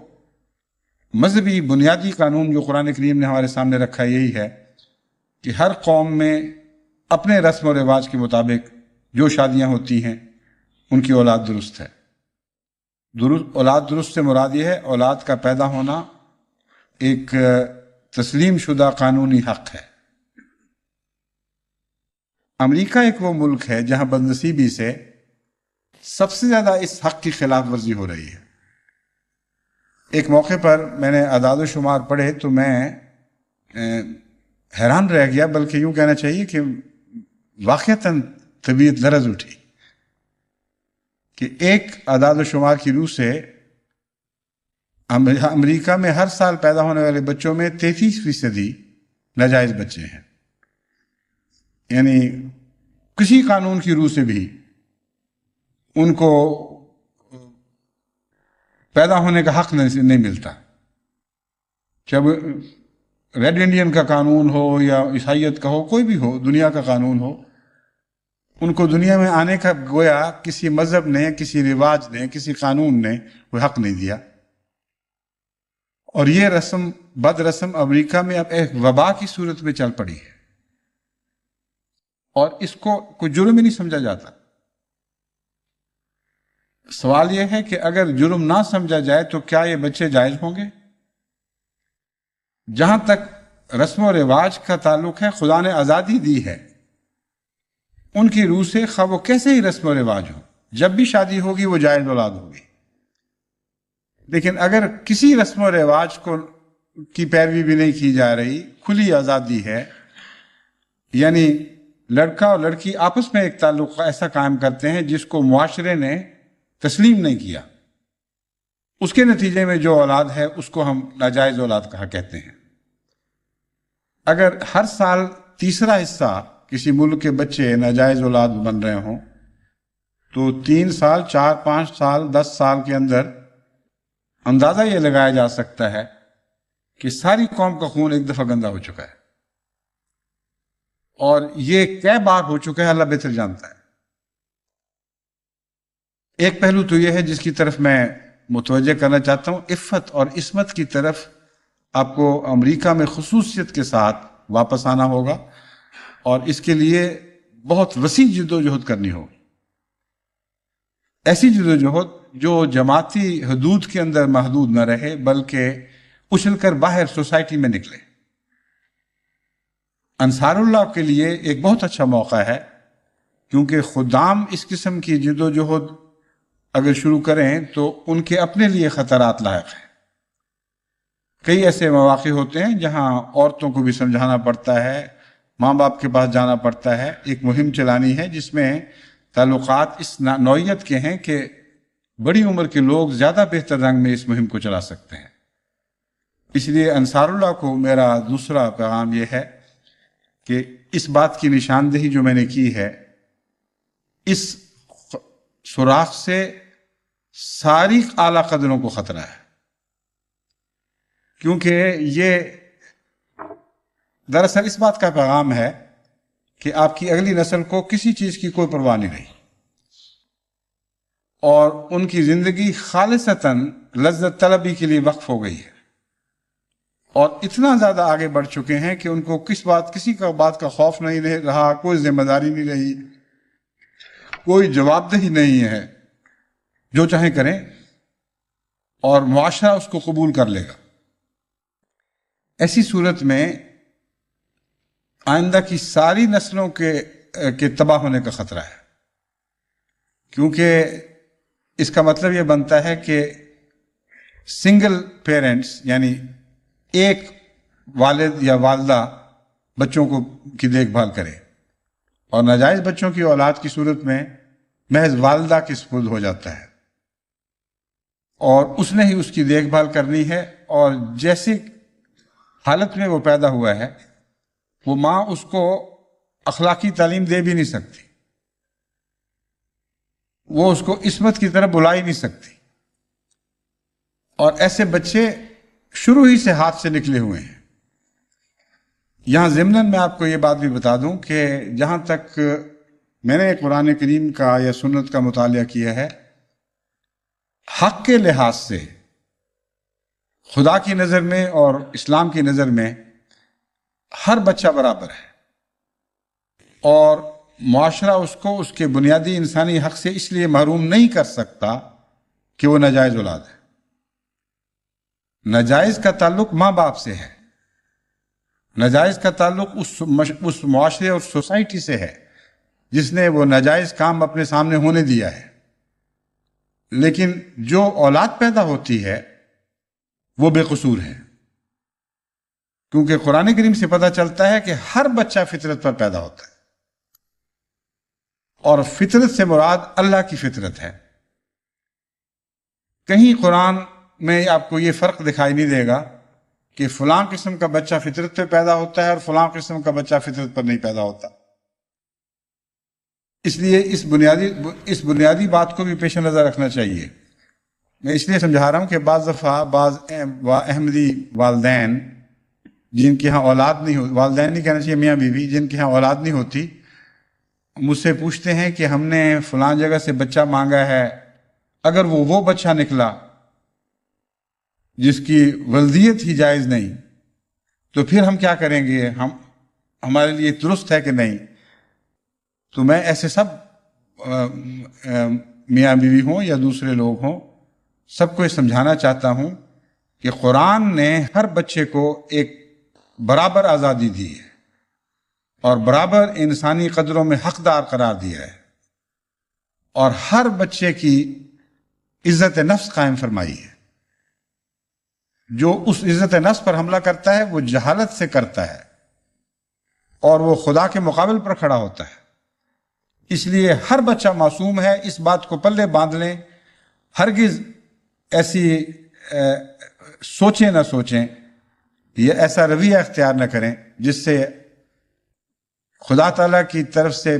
مذہبی بنیادی قانون جو قرآن کریم نے ہمارے سامنے رکھا یہی ہے کہ ہر قوم میں اپنے رسم و رواج کے مطابق جو شادیاں ہوتی ہیں ان کی اولاد درست ہے۔ اولاد درست سے مراد یہ ہے اولاد کا پیدا ہونا ایک تسلیم شدہ قانونی حق ہے۔ امریکہ ایک وہ ملک ہے جہاں بدنصیبی سے سب سے زیادہ اس حق کی خلاف ورزی ہو رہی ہے۔ ایک موقع پر میں نے اعداد و شمار پڑھے تو میں حیران رہ گیا، بلکہ یوں کہنا چاہیے کہ واقعتاً طبیعت لرز اٹھی کہ ایک اعداد و شمار کی روح سے امریکہ میں ہر سال پیدا ہونے والے بچوں میں 33% ناجائز بچے ہیں۔ یعنی کسی قانون کی روح سے بھی ان کو پیدا ہونے کا حق نہیں ملتا، چاہے ریڈ انڈین کا قانون ہو یا عیسائیت کا ہو، کوئی بھی ہو، دنیا کا قانون ہو، ان کو دنیا میں آنے کا گویا کسی مذہب نے، کسی رواج نے، کسی قانون نے وہ حق نہیں دیا۔ اور یہ رسم بد رسم امریکہ میں اب ایک وبا کی صورت میں چل پڑی ہے، اور اس کو کوئی جرم ہی نہیں سمجھا جاتا۔ سوال یہ ہے کہ اگر جرم نہ سمجھا جائے تو کیا یہ بچے جائز ہوں گے؟ جہاں تک رسم و رواج کا تعلق ہے، خدا نے آزادی دی ہے ان کی روح سے، خواہ وہ کیسے ہی رسم و رواج ہو، جب بھی شادی ہوگی وہ جائز اولاد ہوگی۔ لیکن اگر کسی رسم و رواج کی پیروی بھی نہیں کی جا رہی، کھلی آزادی ہے، یعنی لڑکا اور لڑکی آپس میں ایک تعلق ایسا قائم کرتے ہیں جس کو معاشرے نے تسلیم نہیں کیا، اس کے نتیجے میں جو اولاد ہے اس کو ہم ناجائز اولاد کہتے ہیں۔ اگر ہر سال تیسرا حصہ کسی ملک کے بچے ناجائز اولاد بن رہے ہوں تو 3 سال، 4، 5 سال، 10 سال کے اندر اندازہ یہ لگایا جا سکتا ہے کہ ساری قوم کا خون ایک دفعہ گندا ہو چکا ہے، اور یہ کئی بار ہو چکا ہے اللہ بہتر جانتا ہے۔ ایک پہلو تو یہ ہے جس کی طرف میں متوجہ کرنا چاہتا ہوں، عفت اور عصمت کی طرف آپ کو امریکہ میں خصوصیت کے ساتھ واپس آنا ہوگا، اور اس کے لیے بہت وسیع جد و جہد کرنی ہوگی، ایسی جد و جہد جو جماعتی حدود کے اندر محدود نہ رہے بلکہ اچھل کر باہر سوسائٹی میں نکلے۔ انصار اللہ کے لیے ایک بہت اچھا موقع ہے، کیونکہ خدام اس قسم کی جد و جہد اگر شروع کریں تو ان کے اپنے لیے خطرات لاحق ہیں۔ کئی ایسے مواقع ہوتے ہیں جہاں عورتوں کو بھی سمجھانا پڑتا ہے، ماں باپ کے پاس جانا پڑتا ہے، ایک مہم چلانی ہے جس میں تعلقات اس نوعیت کے ہیں کہ بڑی عمر کے لوگ زیادہ بہتر رنگ میں اس مہم کو چلا سکتے ہیں۔ اس لیے انصار اللہ کو میرا دوسرا پیغام یہ ہے کہ اس بات کی نشاندہی جو میں نے کی ہے، اس سوراخ سے ساری اعلیٰ قدروں کو خطرہ ہے، کیونکہ یہ دراصل اس بات کا پیغام ہے کہ آپ کی اگلی نسل کو کسی چیز کی کوئی پرواہ نہیں رہی، اور ان کی زندگی خالصتاً لذت طلبی کے لیے وقف ہو گئی ہے، اور اتنا زیادہ آگے بڑھ چکے ہیں کہ ان کو کسی کا بات کا خوف نہیں رہا، کوئی ذمہ داری نہیں رہی، کوئی جواب دہی نہیں ہے، جو چاہیں کریں اور معاشرہ اس کو قبول کر لے گا۔ ایسی صورت میں آئندہ کی ساری نسلوں کے تباہ ہونے کا خطرہ ہے، کیونکہ اس کا مطلب یہ بنتا ہے کہ سنگل پیرنٹس، یعنی ایک والد یا والدہ بچوں کی دیکھ بھال کرے، اور ناجائز بچوں کی اولاد کی صورت میں محض والدہ کے سپرد ہو جاتا ہے، اور اس نے ہی اس کی دیکھ بھال کرنی ہے، اور جیسی حالت میں وہ پیدا ہوا ہے وہ ماں اس کو اخلاقی تعلیم دے بھی نہیں سکتی، وہ اس کو عصمت کی طرف بلا ہی نہیں سکتی، اور ایسے بچے شروع ہی سے ہاتھ سے نکلے ہوئے ہیں۔ یہاں ضمناً میں آپ کو یہ بات بھی بتا دوں کہ جہاں تک میں نے قرآن کریم کا یا سنت کا مطالعہ کیا ہے، حق کے لحاظ سے خدا کی نظر میں اور اسلام کی نظر میں ہر بچہ برابر ہے، اور معاشرہ اس کو اس کے بنیادی انسانی حق سے اس لیے محروم نہیں کر سکتا کہ وہ ناجائز اولاد ہے۔ ناجائز کا تعلق ماں باپ سے ہے، ناجائز کا تعلق اس معاشرے اور سوسائٹی سے ہے جس نے وہ ناجائز کام اپنے سامنے ہونے دیا ہے۔ لیکن جو اولاد پیدا ہوتی ہے وہ بے قصور ہے، کیونکہ قرآن کریم سے پتہ چلتا ہے کہ ہر بچہ فطرت پر پیدا ہوتا ہے، اور فطرت سے مراد اللہ کی فطرت ہے۔ کہیں قرآن میں آپ کو یہ فرق دکھائی نہیں دے گا کہ فلاں قسم کا بچہ فطرت پہ پیدا ہوتا ہے اور فلاں قسم کا بچہ فطرت پر نہیں پیدا ہوتا۔ اس لیے اس بنیادی بات کو بھی پیش نظر رکھنا چاہیے۔ میں اس لیے سمجھا رہا ہوں کہ بعض دفعہ بعض احمدی والدین جن کے ہاں اولاد نہیں ہوتی، والدین نہیں کہنا چاہیے، میاں بیوی جن کے ہاں اولاد نہیں ہوتی، مجھ سے پوچھتے ہیں کہ ہم نے فلاں جگہ سے بچہ مانگا ہے، اگر وہ بچہ نکلا جس کی ولدیت ہی جائز نہیں تو پھر ہم کیا کریں گے؟ ہمارے لیے درست ہے کہ نہیں؟ تو میں ایسے سب میاں بیوی ہوں یا دوسرے لوگ ہوں، سب کو یہ سمجھانا چاہتا ہوں کہ قرآن نے ہر بچے کو ایک برابر آزادی دی ہے اور برابر انسانی قدروں میں حقدار قرار دیا ہے، اور ہر بچے کی عزت نفس قائم فرمائی ہے۔ جو اس عزت نفس پر حملہ کرتا ہے وہ جہالت سے کرتا ہے اور وہ خدا کے مقابل پر کھڑا ہوتا ہے۔ اس لیے ہر بچہ معصوم ہے، اس بات کو پلے باندھ لیں، ہرگز ایسی سوچیں نہ سوچیں یا ایسا رویہ اختیار نہ کریں جس سے خدا تعالیٰ کی طرف سے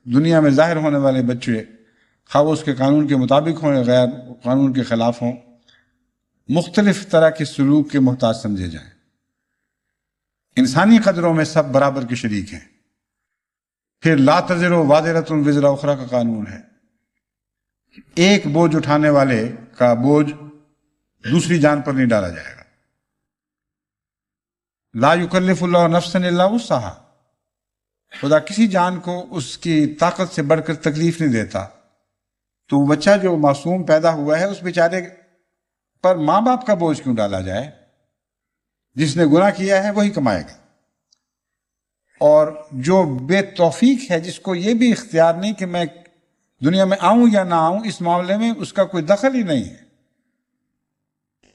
دنیا میں ظاہر ہونے والے بچے، خواہ وہ اس کے قانون کے مطابق ہوں یا غیر قانون کے خلاف ہوں، مختلف طرح کے سلوک کے محتاج سمجھے جائیں۔ انسانی قدروں میں سب برابر کے شریک ہیں۔ پھر لا تزر وازرۃ وزر اخری کا قانون ہے، ایک بوجھ اٹھانے والے کا بوجھ دوسری جان پر نہیں ڈالا جائے گا۔ لا یکلف اللہ نفسا الا وسعہا، خدا کسی جان کو اس کی طاقت سے بڑھ کر تکلیف نہیں دیتا۔ تو بچہ جو معصوم پیدا ہوا ہے اس بیچارے پر ماں باپ کا بوجھ کیوں ڈالا جائے؟ جس نے گناہ کیا ہے وہی کمائے گا، اور جو بے توفیق ہے، جس کو یہ بھی اختیار نہیں کہ میں دنیا میں آؤں یا نہ آؤں، اس معاملے میں اس کا کوئی دخل ہی نہیں ہے،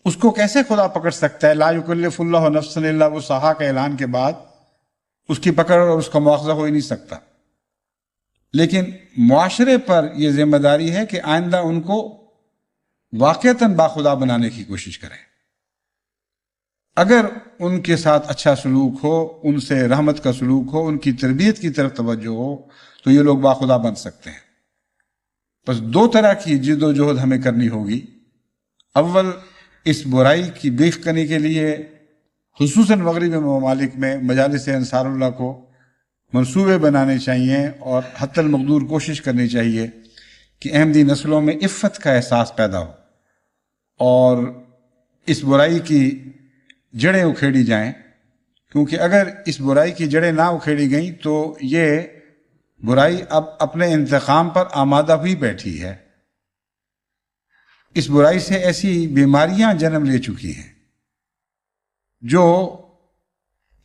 اس کو کیسے خدا پکڑ سکتا ہے؟ لا یکلف اللہ نفسا الا وسعہا کا اعلان کے بعد اس کی پکڑ اور اس کا مواخذہ ہو ہی نہیں سکتا۔ لیکن معاشرے پر یہ ذمہ داری ہے کہ آئندہ ان کو واقعتاً باخدا بنانے کی کوشش کریں۔ اگر ان کے ساتھ اچھا سلوک ہو، ان سے رحمت کا سلوک ہو، ان کی تربیت کی طرف توجہ ہو، تو یہ لوگ باخدا بن سکتے ہیں۔ بس دو طرح کی جد و جہد ہمیں کرنی ہوگی۔ اول، اس برائی کی بیخ کرنے کے لیے خصوصاً مغربی ممالک میں مجالس انصار اللہ کو منصوبے بنانے چاہیے اور حتی المقدور کوشش کرنی چاہیے کہ احمدی نسلوں میں عفت کا احساس پیدا ہو اور اس برائی کی جڑیں اکھیڑی جائیں، کیونکہ اگر اس برائی کی جڑیں نہ اکھیڑی گئیں تو یہ برائی اب اپنے انتقام پر آمادہ ہوئی بیٹھی ہے۔ اس برائی سے ایسی بیماریاں جنم لے چکی ہیں جو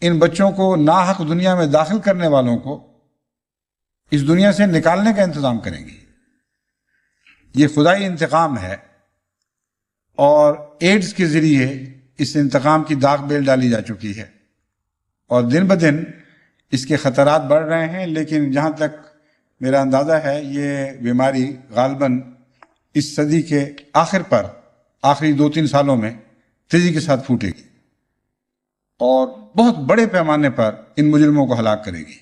ان بچوں کو ناحق دنیا میں داخل کرنے والوں کو اس دنیا سے نکالنے کا انتظام کریں گی۔ یہ خدائی انتقام ہے، اور ایڈز کے ذریعے اس انتقام کی داغ بیل ڈالی جا چکی ہے، اور دن بدن اس کے خطرات بڑھ رہے ہیں۔ لیکن جہاں تک میرا اندازہ ہے یہ بیماری غالباً اس صدی کے آخر پر، آخری 2-3 سالوں میں تیزی کے ساتھ پھوٹے گی اور بہت بڑے پیمانے پر ان مجرموں کو ہلاک کرے گی۔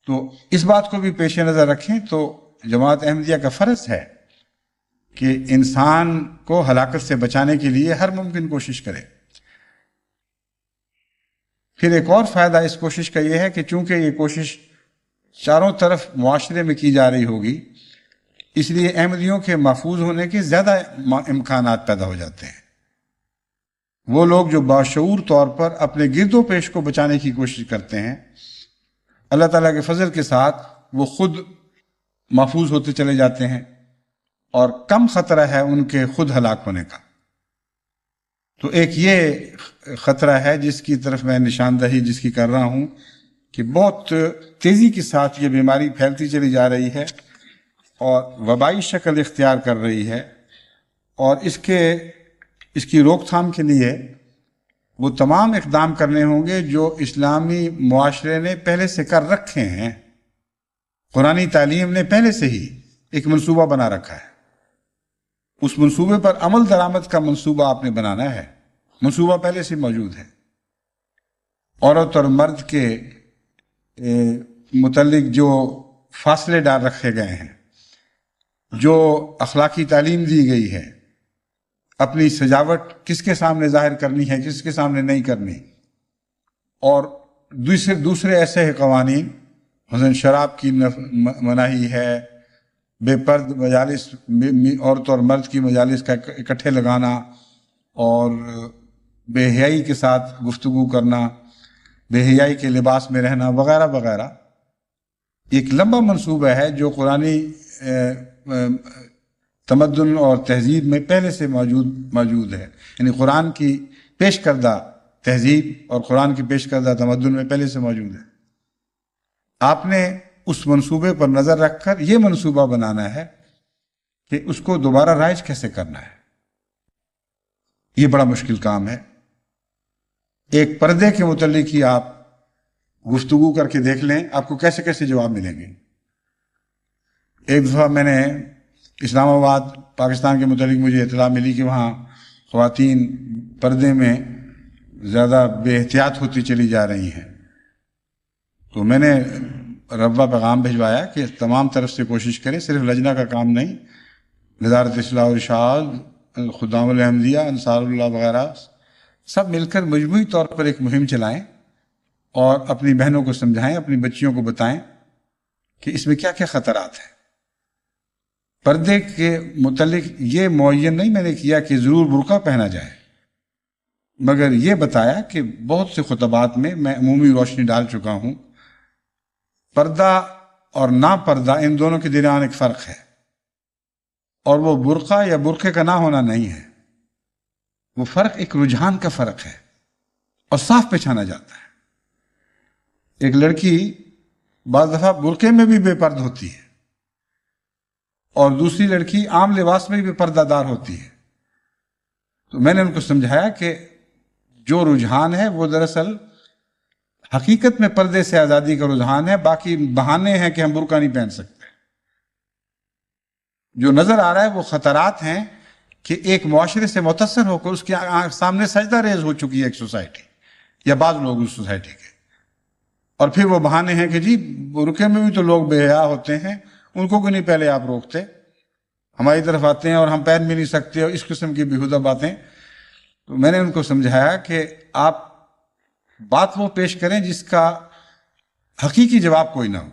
تو اس بات کو بھی پیش نظر رکھیں۔ تو جماعت احمدیہ کا فرض ہے کہ انسان کو ہلاکت سے بچانے کے لیے ہر ممکن کوشش کرے۔ پھر ایک اور فائدہ اس کوشش کا یہ ہے کہ چونکہ یہ کوشش چاروں طرف معاشرے میں کی جا رہی ہوگی، اس لیے احمدیوں کے محفوظ ہونے کے زیادہ امکانات پیدا ہو جاتے ہیں۔ وہ لوگ جو باشعور طور پر اپنے گرد و پیش کو بچانے کی کوشش کرتے ہیں، اللہ تعالیٰ کے فضل کے ساتھ وہ خود محفوظ ہوتے چلے جاتے ہیں اور کم خطرہ ہے ان کے خود ہلاک ہونے کا۔ تو ایک یہ خطرہ ہے جس کی طرف میں نشاندہی جس کی کر رہا ہوں کہ بہت تیزی کے ساتھ یہ بیماری پھیلتی چلی جا رہی ہے اور وبائی شکل اختیار کر رہی ہے، اور اس کی روک تھام کے لیے وہ تمام اقدام کرنے ہوں گے جو اسلامی معاشرے نے پہلے سے کر رکھے ہیں۔ قرآنی تعلیم نے پہلے سے ہی ایک منصوبہ بنا رکھا ہے، اس منصوبے پر عمل درآمد کا منصوبہ آپ نے بنانا ہے۔ منصوبہ پہلے سے موجود ہے۔ عورت اور مرد کے متعلق جو فاصلے ڈال رکھے گئے ہیں، جو اخلاقی تعلیم دی گئی ہے، اپنی سجاوٹ کس کے سامنے ظاہر کرنی ہے، کس کے سامنے نہیں کرنی، اور دوسرے ایسے قوانین، مثلا شراب کی مناہی ہے، بے پرد مجالس، عورت اور مرد کی مجالس کا اکٹھے لگانا، اور بے حیائی کے ساتھ گفتگو کرنا، بے حیائی کے لباس میں رہنا، وغیرہ وغیرہ۔ ایک لمبا منصوبہ ہے جو قرآنی تمدن اور تہذیب میں پہلے سے موجود ہے، یعنی قرآن کی پیش کردہ تہذیب اور قرآن کی پیش کردہ تمدن میں پہلے سے موجود ہے۔ آپ نے اس منصوبے پر نظر رکھ کر یہ منصوبہ بنانا ہے کہ اس کو دوبارہ رائج کیسے کرنا ہے۔ یہ بڑا مشکل کام ہے۔ ایک پردے کے متعلق ہی آپ گفتگو کر کے دیکھ لیں، آپ کو کیسے کیسے جواب ملیں گے۔ ایک دفعہ میں نے اسلام آباد پاکستان کے متعلق مجھے اطلاع ملی کہ وہاں خواتین پردے میں زیادہ بے احتیاط ہوتی چلی جا رہی ہیں، تو میں نے ربع پیغام بھجوایا کہ تمام طرف سے کوشش کریں، صرف لجنہ کا کام نہیں، وزارت اصلاح و ارشاد، خدام الاحمدیہ، انصار اللہ وغیرہ سب مل کر مجموعی طور پر ایک مہم چلائیں اور اپنی بہنوں کو سمجھائیں، اپنی بچیوں کو بتائیں کہ اس میں کیا کیا خطرات ہیں۔ پردے کے متعلق یہ معین نہیں میں نے کیا کہ ضرور برقع پہنا جائے، مگر یہ بتایا کہ بہت سے خطبات میں عمومی روشنی ڈال چکا ہوں، پردہ اور نا پردہ ان دونوں کے درمیان ایک فرق ہے، اور وہ برقع یا برقعے کا نہ ہونا نہیں ہے، وہ فرق ایک رجحان کا فرق ہے اور صاف پہچانا جاتا ہے۔ ایک لڑکی بعض دفعہ برقعے میں بھی بے پرد ہوتی ہے اور دوسری لڑکی عام لباس میں بھی پردہ دار ہوتی ہے۔ تو میں نے ان کو سمجھایا کہ جو رجحان ہے وہ دراصل حقیقت میں پردے سے آزادی کا رجحان ہے، باقی بہانے ہیں کہ ہم برقع نہیں پہن سکتے۔ جو نظر آ رہا ہے وہ خطرات ہیں کہ ایک معاشرے سے متاثر ہو کر اس کے سامنے سجدہ ریز ہو چکی ہے ایک سوسائٹی یا بعض لوگ اس سوسائٹی کے، اور پھر وہ بہانے ہیں کہ جی برقعے میں بھی تو لوگ بے حیا ہوتے ہیں، ان کو کیوں نہیں پہلے آپ روکتے، ہماری طرف آتے ہیں اور ہم پہن بھی نہیں سکتے، اور اس قسم کی بیہودہ باتیں۔ تو میں نے ان کو سمجھایا کہ آپ بات وہ پیش کریں جس کا حقیقی جواب کوئی نہ ہو۔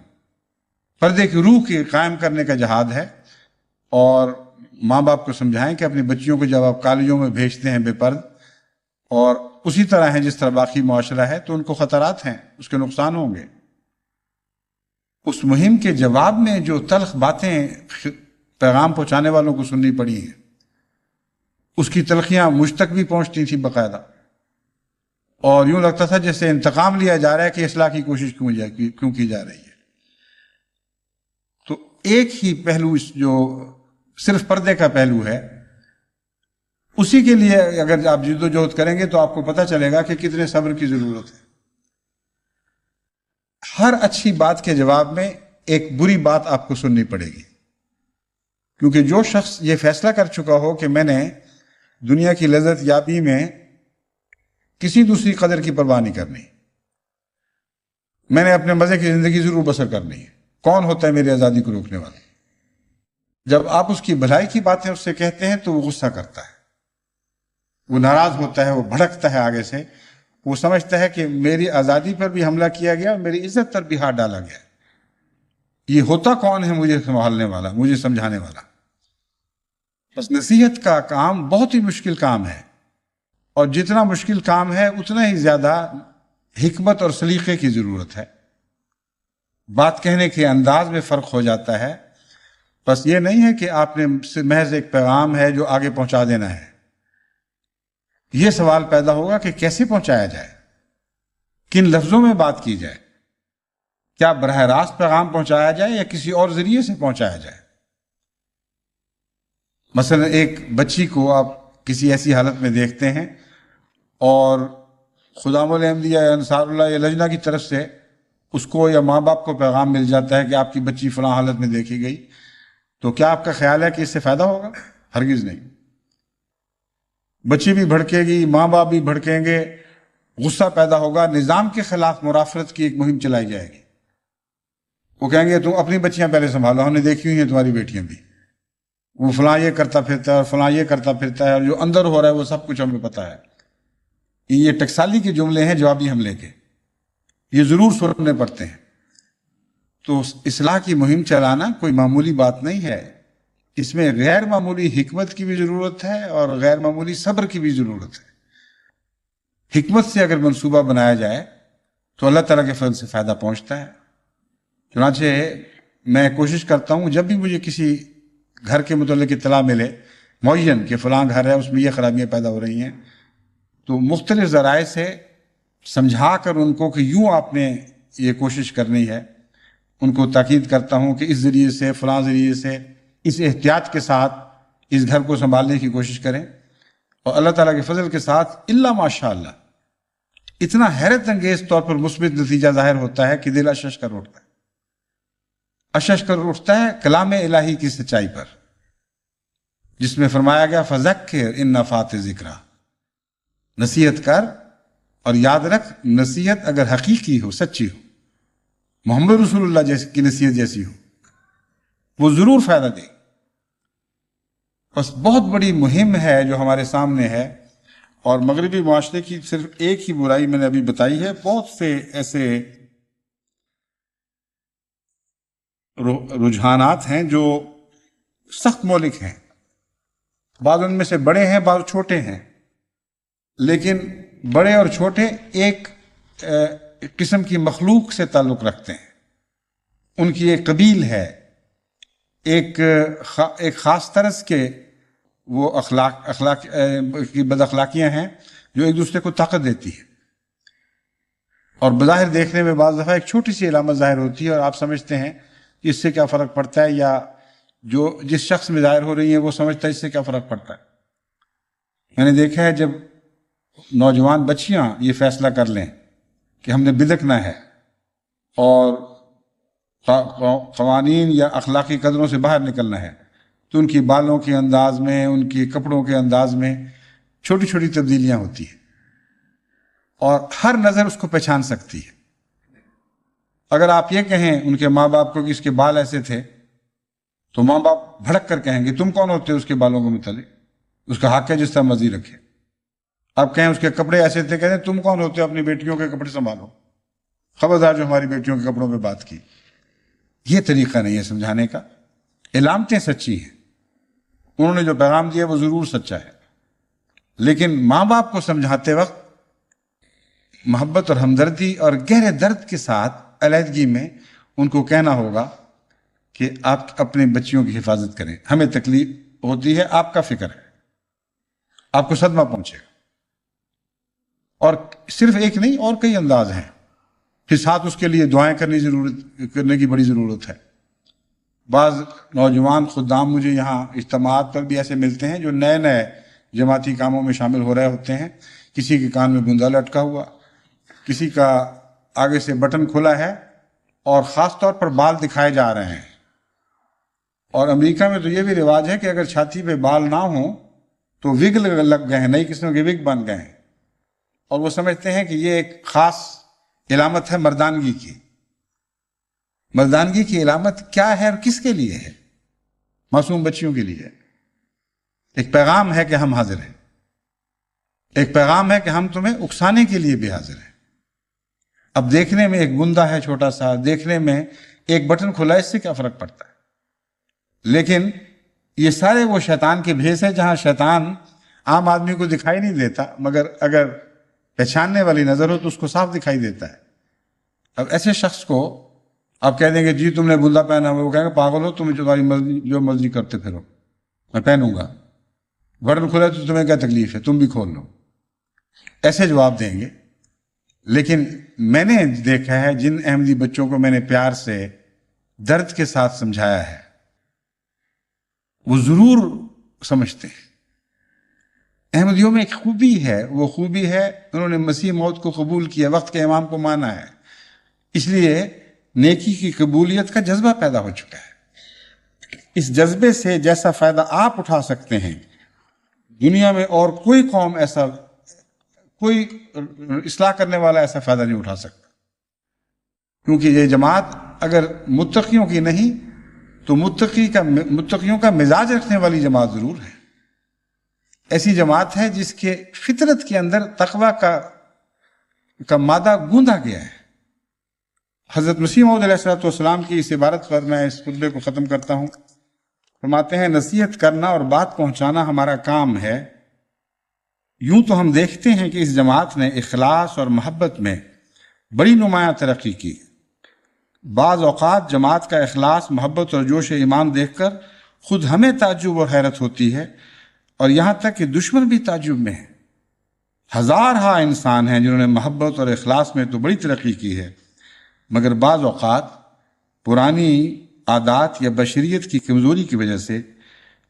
پردے کی روح کے قائم کرنے کا جہاد ہے، اور ماں باپ کو سمجھائیں کہ اپنی بچیوں کو جب آپ کالجوں میں بھیجتے ہیں بے پرد اور اسی طرح ہیں جس طرح باقی معاشرہ ہے، تو ان کو خطرات ہیں، اس کے نقصان ہوں گے۔ اس مہم کے جواب میں جو تلخ باتیں پیغام پہنچانے والوں کو سننی پڑی ہیں، اس کی تلخیاں مجھ تک بھی پہنچتی تھیں باقاعدہ، اور یوں لگتا تھا جیسے انتقام لیا جا رہا ہے کہ اصلاح کی کوشش کیوں کی جا رہی ہے۔ تو ایک ہی پہلو جو صرف پردے کا پہلو ہے، اسی کے لیے اگر آپ جد و جہد کریں گے تو آپ کو پتہ چلے گا کہ کتنے صبر کی ضرورت ہے۔ ہر اچھی بات کے جواب میں ایک بری بات آپ کو سننی پڑے گی، کیونکہ جو شخص یہ فیصلہ کر چکا ہو کہ میں نے دنیا کی لذت یابی میں کسی دوسری قدر کی پرواہ نہیں کرنی، میں نے اپنے مزے کی زندگی ضرور بسر کرنی ہے، کون ہوتا ہے میری آزادی کو روکنے والا؟ جب آپ اس کی بھلائی کی باتیں اس سے کہتے ہیں تو وہ غصہ کرتا ہے، وہ ناراض ہوتا ہے، وہ بھڑکتا ہے آگے سے، وہ سمجھتا ہے کہ میری آزادی پر بھی حملہ کیا گیا اور میری عزت پر بھی ہاتھ ڈالا گیا۔ یہ ہوتا کون ہے مجھے سنبھالنے والا، مجھے سمجھانے والا؟ بس نصیحت کا کام بہت ہی مشکل کام ہے، اور جتنا مشکل کام ہے اتنا ہی زیادہ حکمت اور سلیقے کی ضرورت ہے۔ بات کہنے کے انداز میں فرق ہو جاتا ہے۔ بس یہ نہیں ہے کہ آپ نے محض ایک پیغام ہے جو آگے پہنچا دینا ہے۔ یہ سوال پیدا ہوگا کہ کیسے پہنچایا جائے، کن لفظوں میں بات کی جائے، کیا براہ راست پیغام پہنچایا جائے یا کسی اور ذریعے سے پہنچایا جائے؟ مثلا ایک بچی کو آپ کسی ایسی حالت میں دیکھتے ہیں اور خدام الاحمدیہ یا انصار اللہ یا لجنہ کی طرف سے اس کو یا ماں باپ کو پیغام مل جاتا ہے کہ آپ کی بچی فلاں حالت میں دیکھی گئی، تو کیا آپ کا خیال ہے کہ اس سے فائدہ ہوگا؟ ہرگز نہیں۔ بچی بھی بھڑکے گی، ماں باپ بھی بھڑکیں گے، غصہ پیدا ہوگا، نظام کے خلاف مرافرت کی ایک مہم چلائی جائے گی۔ وہ کہیں گے تم اپنی بچیاں پہلے سنبھالو، ہم نے دیکھی ہوئی ہیں تمہاری بیٹیاں بھی، وہ فلاں یہ کرتا پھرتا ہے اور فلاں یہ کرتا پھرتا ہے، اور جو اندر ہو رہا ہے وہ سب کچھ ہمیں پتہ ہے۔ یہ ٹکسالی کے جملے ہیں جوابی حملے کے، یہ ضرور سننے پڑتے ہیں۔ تو اصلاح کی مہم چلانا کوئی معمولی بات نہیں ہے، اس میں غیر معمولی حکمت کی بھی ضرورت ہے اور غیر معمولی صبر کی بھی ضرورت ہے۔ حکمت سے اگر منصوبہ بنایا جائے تو اللہ تعالیٰ کے فضل سے فائدہ پہنچتا ہے۔ چنانچہ میں کوشش کرتا ہوں جب بھی مجھے کسی گھر کے متعلق اطلاع ملے معین کہ فلاں گھر ہے اس میں یہ خرابیاں پیدا ہو رہی ہیں، تو مختلف ذرائع سے سمجھا کر ان کو کہ یوں آپ نے یہ کوشش کرنی ہے، ان کو تاکید کرتا ہوں کہ اس ذریعے سے فلاں ذریعے سے اس احتیاط کے ساتھ اس گھر کو سنبھالنے کی کوشش کریں، اور اللہ تعالیٰ کے فضل کے ساتھ الا ماشاء اللہ اتنا حیرت انگیز طور پر مثبت نتیجہ ظاہر ہوتا ہے کہ دل اشش کر اٹھتا ہے، اشش کر اٹھتا ہے کلام الہی کی سچائی پر، جس میں فرمایا گیا فذکر ان نفعت ذکرہ، نصیحت کر اور یاد رکھ نصیحت اگر حقیقی ہو، سچی ہو، محمد رسول اللہ جیسی کی نصیحت جیسی ہو، وہ ضرور فائدہ دے۔ بس بہت بڑی مہم ہے جو ہمارے سامنے ہے، اور مغربی معاشرے کی صرف ایک ہی برائی میں نے ابھی بتائی ہے، بہت سے ایسے رجحانات ہیں جو سخت مولک ہیں، بعض ان میں سے بڑے ہیں، بعض چھوٹے ہیں، لیکن بڑے اور چھوٹے ایک قسم کی مخلوق سے تعلق رکھتے ہیں، ان کی ایک قبیل ہے، ایک خاص طرز کے وہ اخلاق کی بد اخلاقیاں ہیں جو ایک دوسرے کو طاقت دیتی ہے، اور بظاہر دیکھنے میں بعض دفعہ ایک چھوٹی سی علامت ظاہر ہوتی ہے اور آپ سمجھتے ہیں کہ اس سے کیا فرق پڑتا ہے، یا جو جس شخص میں ظاہر ہو رہی ہے وہ سمجھتا ہے اس سے کیا فرق پڑتا ہے۔ میں نے دیکھا ہے جب نوجوان بچیاں یہ فیصلہ کر لیں کہ ہم نے بدکنا ہے اور قوانین یا اخلاقی قدروں سے باہر نکلنا ہے، تو ان کی بالوں کے انداز میں، ان کی کپڑوں کے انداز میں چھوٹی چھوٹی تبدیلیاں ہوتی ہیں، اور ہر نظر اس کو پہچان سکتی ہے۔ اگر آپ یہ کہیں ان کے ماں باپ کو کہ اس کے بال ایسے تھے، تو ماں باپ بھڑک کر کہیں گے تم کون ہوتے اس کے بالوں کو متعلق، اس کا حق ہے جس طرح مرضی رکھے۔ آپ کہیں اس کے کپڑے ایسے تھے، کہتے ہیں تم کون ہوتے اپنی بیٹیوں کے کپڑے سنبھالو، خبردار جو ہماری بیٹیوں کے کپڑوں پہ بات کی۔ یہ طریقہ نہیں ہے سمجھانے کا۔ علامتیں سچی ہیں، انہوں نے جو پیغام دیا وہ ضرور سچا ہے، لیکن ماں باپ کو سمجھاتے وقت محبت اور ہمدردی اور گہرے درد کے ساتھ علیحدگی میں ان کو کہنا ہوگا کہ آپ اپنے بچیوں کی حفاظت کریں، ہمیں تکلیف ہوتی ہے، آپ کا فکر ہے، آپ کو صدمہ پہنچے گا۔ اور صرف ایک نہیں، اور کئی انداز ہیں، پھر ساتھ اس کے لیے دعائیں کرنے کی بڑی ضرورت ہے۔ بعض نوجوان خدام مجھے یہاں اجتماعات پر بھی ایسے ملتے ہیں جو نئے نئے جماعتی کاموں میں شامل ہو رہے ہوتے ہیں، کسی کے کان میں گوندا لٹکا ہوا، کسی کا آگے سے بٹن کھلا ہے، اور خاص طور پر بال دکھائے جا رہے ہیں۔ اور امریکہ میں تو یہ بھی رواج ہے کہ اگر چھاتی پہ بال نہ ہوں تو وگ لگ گئے ہیں، نئی قسم کے وگ بن گئے ہیں، اور وہ سمجھتے ہیں کہ یہ ایک خاص علامت ہے مردانگی کی۔ مردانگی کی علامت کیا ہے اور کس کے لیے ہے؟ معصوم بچیوں کے لیے ایک پیغام ہے کہ ہم حاضر ہیں، ایک پیغام ہے کہ ہم تمہیں اکسانے کے لیے بھی حاضر ہیں۔ اب دیکھنے میں ایک بندہ ہے چھوٹا سا، دیکھنے میں ایک بٹن کھلا، اس سے کیا فرق پڑتا ہے؟ لیکن یہ سارے وہ شیطان کے بھیس ہیں جہاں شیطان عام آدمی کو دکھائی نہیں دیتا، مگر اگر پہچاننے والی نظر ہو تو اس کو صاف دکھائی دیتا ہے۔ اب ایسے شخص کو آپ کہہ دیں گے جی تم نے بلدہ پہنا ہوا، وہ کہیں گے پاگل ہو، تم تمہاری مرضی جو مرضی کرتے پھرو، میں پہنوں گا، بٹن کھلا تو تمہیں کیا تکلیف ہے، تم بھی کھول لو، ایسے جواب دیں گے۔ لیکن میں نے دیکھا ہے جن احمدی بچوں کو میں نے پیار سے درد کے ساتھ سمجھایا ہے، وہ ضرور سمجھتے ہیں۔ احمدیوں میں ایک خوبی ہے، وہ خوبی ہے انہوں نے مسیح موت کو قبول کیا، وقت کے امام کو مانا ہے، اس لیے نیکی کی قبولیت کا جذبہ پیدا ہو چکا ہے۔ اس جذبے سے جیسا فائدہ آپ اٹھا سکتے ہیں، دنیا میں اور کوئی قوم ایسا، کوئی اصلاح کرنے والا ایسا فائدہ نہیں اٹھا سکتا، کیونکہ یہ جماعت اگر متقیوں کی نہیں تو متقیوں کا مزاج رکھنے والی جماعت ضرور ہے۔ ایسی جماعت ہے جس کے فطرت کے اندر تقوی کا مادہ گوندا گیا ہے۔ حضرت مسیح موعود علیہ السلام کی اس عبارت پر میں اس خطبے کو ختم کرتا ہوں۔ فرماتے ہیں نصیحت کرنا اور بات پہنچانا ہمارا کام ہے۔ یوں تو ہم دیکھتے ہیں کہ اس جماعت نے اخلاص اور محبت میں بڑی نمایاں ترقی کی۔ بعض اوقات جماعت کا اخلاص، محبت اور جوش ایمان دیکھ کر خود ہمیں تعجب اور حیرت ہوتی ہے، اور یہاں تک کہ دشمن بھی تعجب میں ہیں۔ ہزارہا انسان ہیں جنہوں نے محبت اور اخلاص میں تو بڑی ترقی کی ہے، مگر بعض اوقات پرانی عادات یا بشریت کی کمزوری کی وجہ سے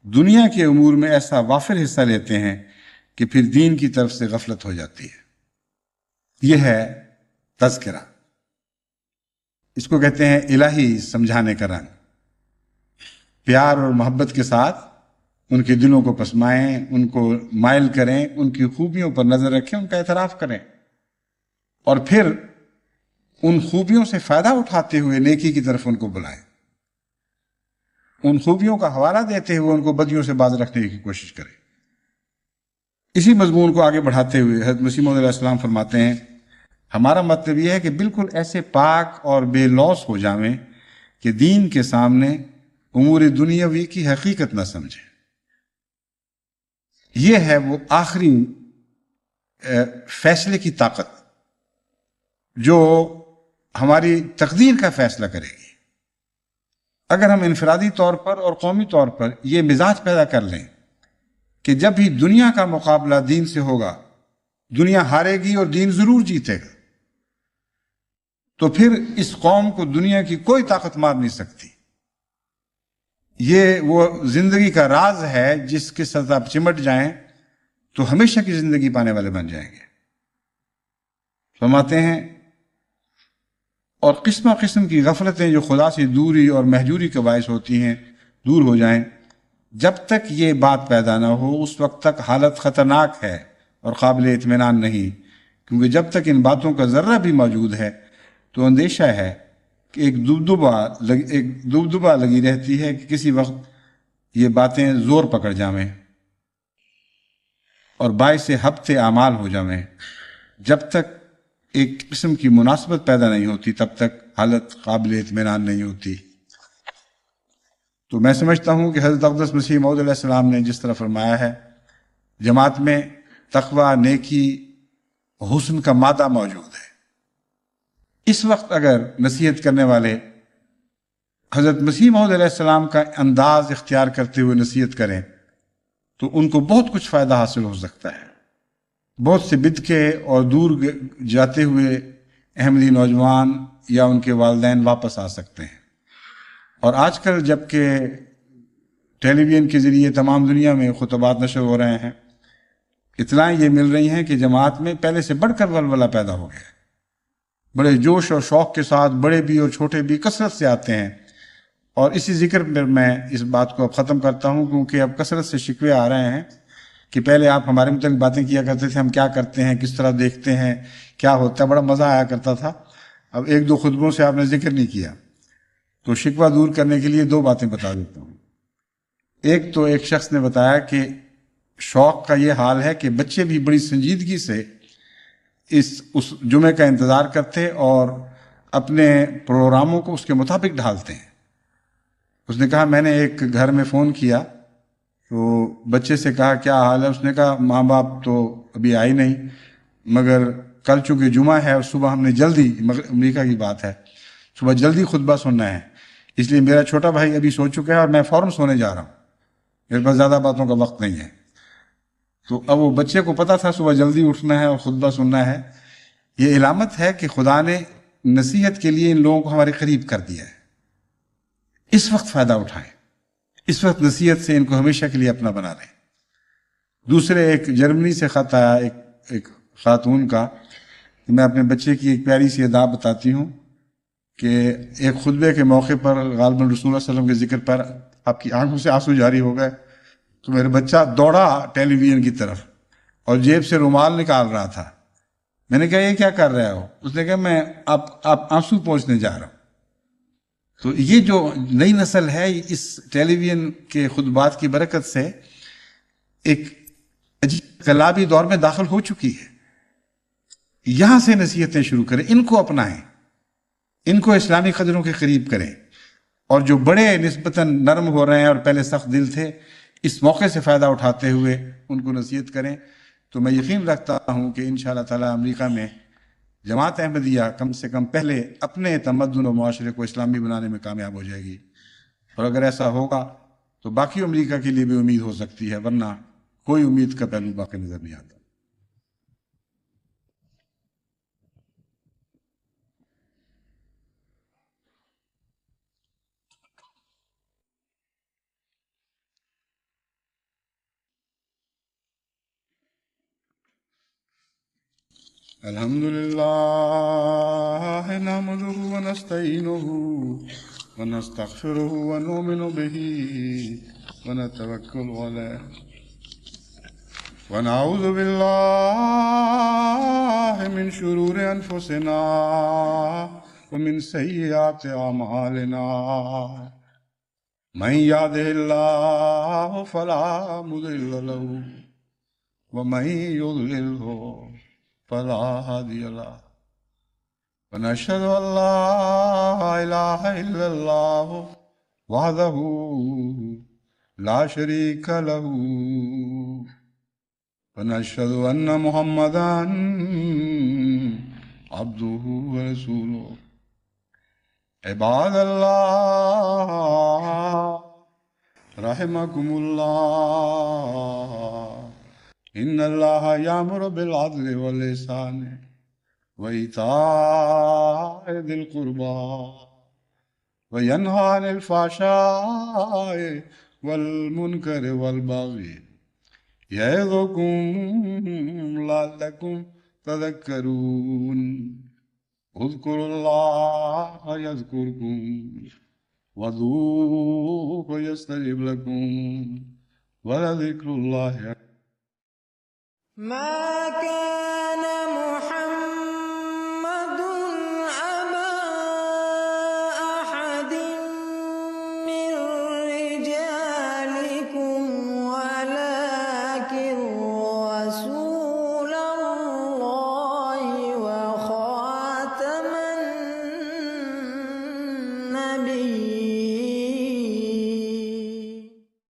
دنیا کے امور میں ایسا وافر حصہ لیتے ہیں کہ پھر دین کی طرف سے غفلت ہو جاتی ہے۔ یہ ہے تذکرہ، اس کو کہتے ہیں الہی سمجھانے کا رنگ۔ پیار اور محبت کے ساتھ ان کے دلوں کو پسمائیں، ان کو مائل کریں، ان کی خوبیوں پر نظر رکھیں، ان کا اعتراف کریں، اور پھر ان خوبیوں سے فائدہ اٹھاتے ہوئے نیکی کی طرف ان کو بلائیں، ان خوبیوں کا حوالہ دیتے ہوئے ان کو بدیوں سے باز رکھنے کی کوشش کریں۔ اسی مضمون کو آگے بڑھاتے ہوئے حضرت مسیح موعود علیہ السلام فرماتے ہیں ہمارا مطلب یہ ہے کہ بالکل ایسے پاک اور بے لوث ہو جاویں کہ دین کے سامنے امور دنیاوی کی حقیقت نہ سمجھیں۔ یہ ہے وہ آخری فیصلے کی طاقت جو ہماری تقدیر کا فیصلہ کرے گی۔ اگر ہم انفرادی طور پر اور قومی طور پر یہ مزاج پیدا کر لیں کہ جب بھی دنیا کا مقابلہ دین سے ہوگا، دنیا ہارے گی اور دین ضرور جیتے گا، تو پھر اس قوم کو دنیا کی کوئی طاقت مار نہیں سکتی۔ یہ وہ زندگی کا راز ہے جس کے ساتھ آپ چمٹ جائیں تو ہمیشہ کی زندگی پانے والے بن جائیں گے۔ فرماتے ہیں اور قسم قسم کی غفلتیں جو خدا سے دوری اور مہجوری کا باعث ہوتی ہیں دور ہو جائیں۔ جب تک یہ بات پیدا نہ ہو اس وقت تک حالت خطرناک ہے اور قابل اطمینان نہیں، کیونکہ جب تک ان باتوں کا ذرہ بھی موجود ہے تو اندیشہ ہے کہ ایک دبدبہ لگی رہتی ہے کہ کسی وقت یہ باتیں زور پکڑ جائیں اور باعث حبط اعمال ہو جائیں۔ جب تک ایک قسم کی مناسبت پیدا نہیں ہوتی تب تک حالت قابل اطمینان نہیں ہوتی۔ تو میں سمجھتا ہوں کہ حضرت اقدس مسیح موعود علیہ السلام نے جس طرح فرمایا ہے، جماعت میں تقوی، نیکی، حسن کا مادہ موجود ہے۔ اس وقت اگر نصیحت کرنے والے حضرت مسیح موعود علیہ السلام کا انداز اختیار کرتے ہوئے نصیحت کریں تو ان کو بہت کچھ فائدہ حاصل ہو سکتا ہے۔ بہت سے بدکے اور دور جاتے ہوئے احمدی نوجوان یا ان کے والدین واپس آ سکتے ہیں۔ اور آج کل جب کہ ٹیلی ویژن کے ذریعے تمام دنیا میں خطبات نشر ہو رہے ہیں، اطلاعیں یہ مل رہی ہیں کہ جماعت میں پہلے سے بڑھ کر ولولہ پیدا ہو گیا ہے۔ بڑے جوش اور شوق کے ساتھ بڑے بھی اور چھوٹے بھی کثرت سے آتے ہیں، اور اسی ذکر پر میں اس بات کو اب ختم کرتا ہوں، کیونکہ اب کثرت سے شکوے آ رہے ہیں کہ پہلے آپ ہمارے متعلق باتیں کیا کرتے تھے، ہم کیا کرتے ہیں، کس طرح دیکھتے ہیں، کیا ہوتا ہے، بڑا مزہ آیا کرتا تھا، اب ایک دو خطبوں سے آپ نے ذکر نہیں کیا۔ تو شکوہ دور کرنے کے لیے دو باتیں بتا دیتا ہوں۔ ایک تو ایک شخص نے بتایا کہ شوق کا یہ حال ہے کہ بچے بھی بڑی سنجیدگی سے اس جمعے کا انتظار کرتے اور اپنے پروگراموں کو اس کے مطابق ڈھالتے ہیں۔ اس نے کہا میں نے ایک گھر میں فون کیا تو بچے سے کہا کیا حال ہے، اس نے کہا ماں باپ تو ابھی آئی نہیں، مگر کل چونکہ جمعہ ہے اور صبح ہم نے جلدی، امریکہ کی بات ہے، صبح جلدی خطبہ سننا ہے، اس لیے میرا چھوٹا بھائی ابھی سو چکا ہے اور میں فوراً سونے جا رہا ہوں، میرے پاس زیادہ باتوں کا وقت نہیں ہے۔ تو اب وہ بچے کو پتا تھا صبح جلدی اٹھنا ہے اور خطبہ سننا ہے۔ یہ علامت ہے کہ خدا نے نصیحت کے لیے ان لوگوں کو ہمارے قریب کر دیا ہے۔ اس وقت فائدہ اٹھائیں، اس وقت نصیحت سے ان کو ہمیشہ کے لیے اپنا بنا لیں۔ دوسرے ایک جرمنی سے خط آیا ایک خاتون کا، کہ میں اپنے بچے کی ایک پیاری سی ادا بتاتی ہوں کہ ایک خطبے کے موقع پر غالباً رسول اللہ صلی اللہ علیہ وسلم کے ذکر پر آپ کی آنکھوں سے آنسو جاری ہو گئے، تو میرا بچہ دوڑا ٹیلی ویژن کی طرف اور جیب سے رومال نکال رہا تھا۔ میں نے کہا یہ کیا کر رہے ہو؟ اس نے کہا میں آپ آنسو پہنچنے جا رہا ہوں۔ تو یہ جو نئی نسل ہے اس ٹیلی ویژن کے خطبات کی برکت سے ایک عجیب انقلابی دور میں داخل ہو چکی ہے۔ یہاں سے نصیحتیں شروع کریں، ان کو اپنائیں، ان کو اسلامی قدروں کے قریب کریں، اور جو بڑے نسبتاً نرم ہو رہے ہیں اور پہلے سخت دل تھے، اس موقع سے فائدہ اٹھاتے ہوئے ان کو نصیحت کریں۔ تو میں یقین رکھتا ہوں کہ انشاءاللہ تعالی امریکہ میں جماعت احمدیہ کم سے کم پہلے اپنے تمدن و معاشرے کو اسلامی بنانے میں کامیاب ہو جائے گی، اور اگر ایسا ہوگا تو باقی امریکہ کے لیے بھی امید ہو سکتی ہے، ورنہ کوئی امید کا پہلو باقی نظر نہیں آتا۔ الحمد لله نحمده ونستعينه ونستغفره ونؤمن به ونتوكل عليه ونعوذ بالله من شرور أنفسنا ومن سيئات أعمالنا من يهده الله فلا مضل له ومن يضلله فلا هادي له ونشهد أن لا إله إلا الله وحده لا شريك له ونشهد أن محمدا عبده ورسوله عباد الله رحمكم الله إن الله يأمر بالعدل والإحسان وإيتاء ذي القربى وينهى عن الفحشاء والمنكر والبغي يعظكم لعلكم تذكرون اذكروا الله يذكركم وادعوه يستجب لكم ولذكر الله ما كان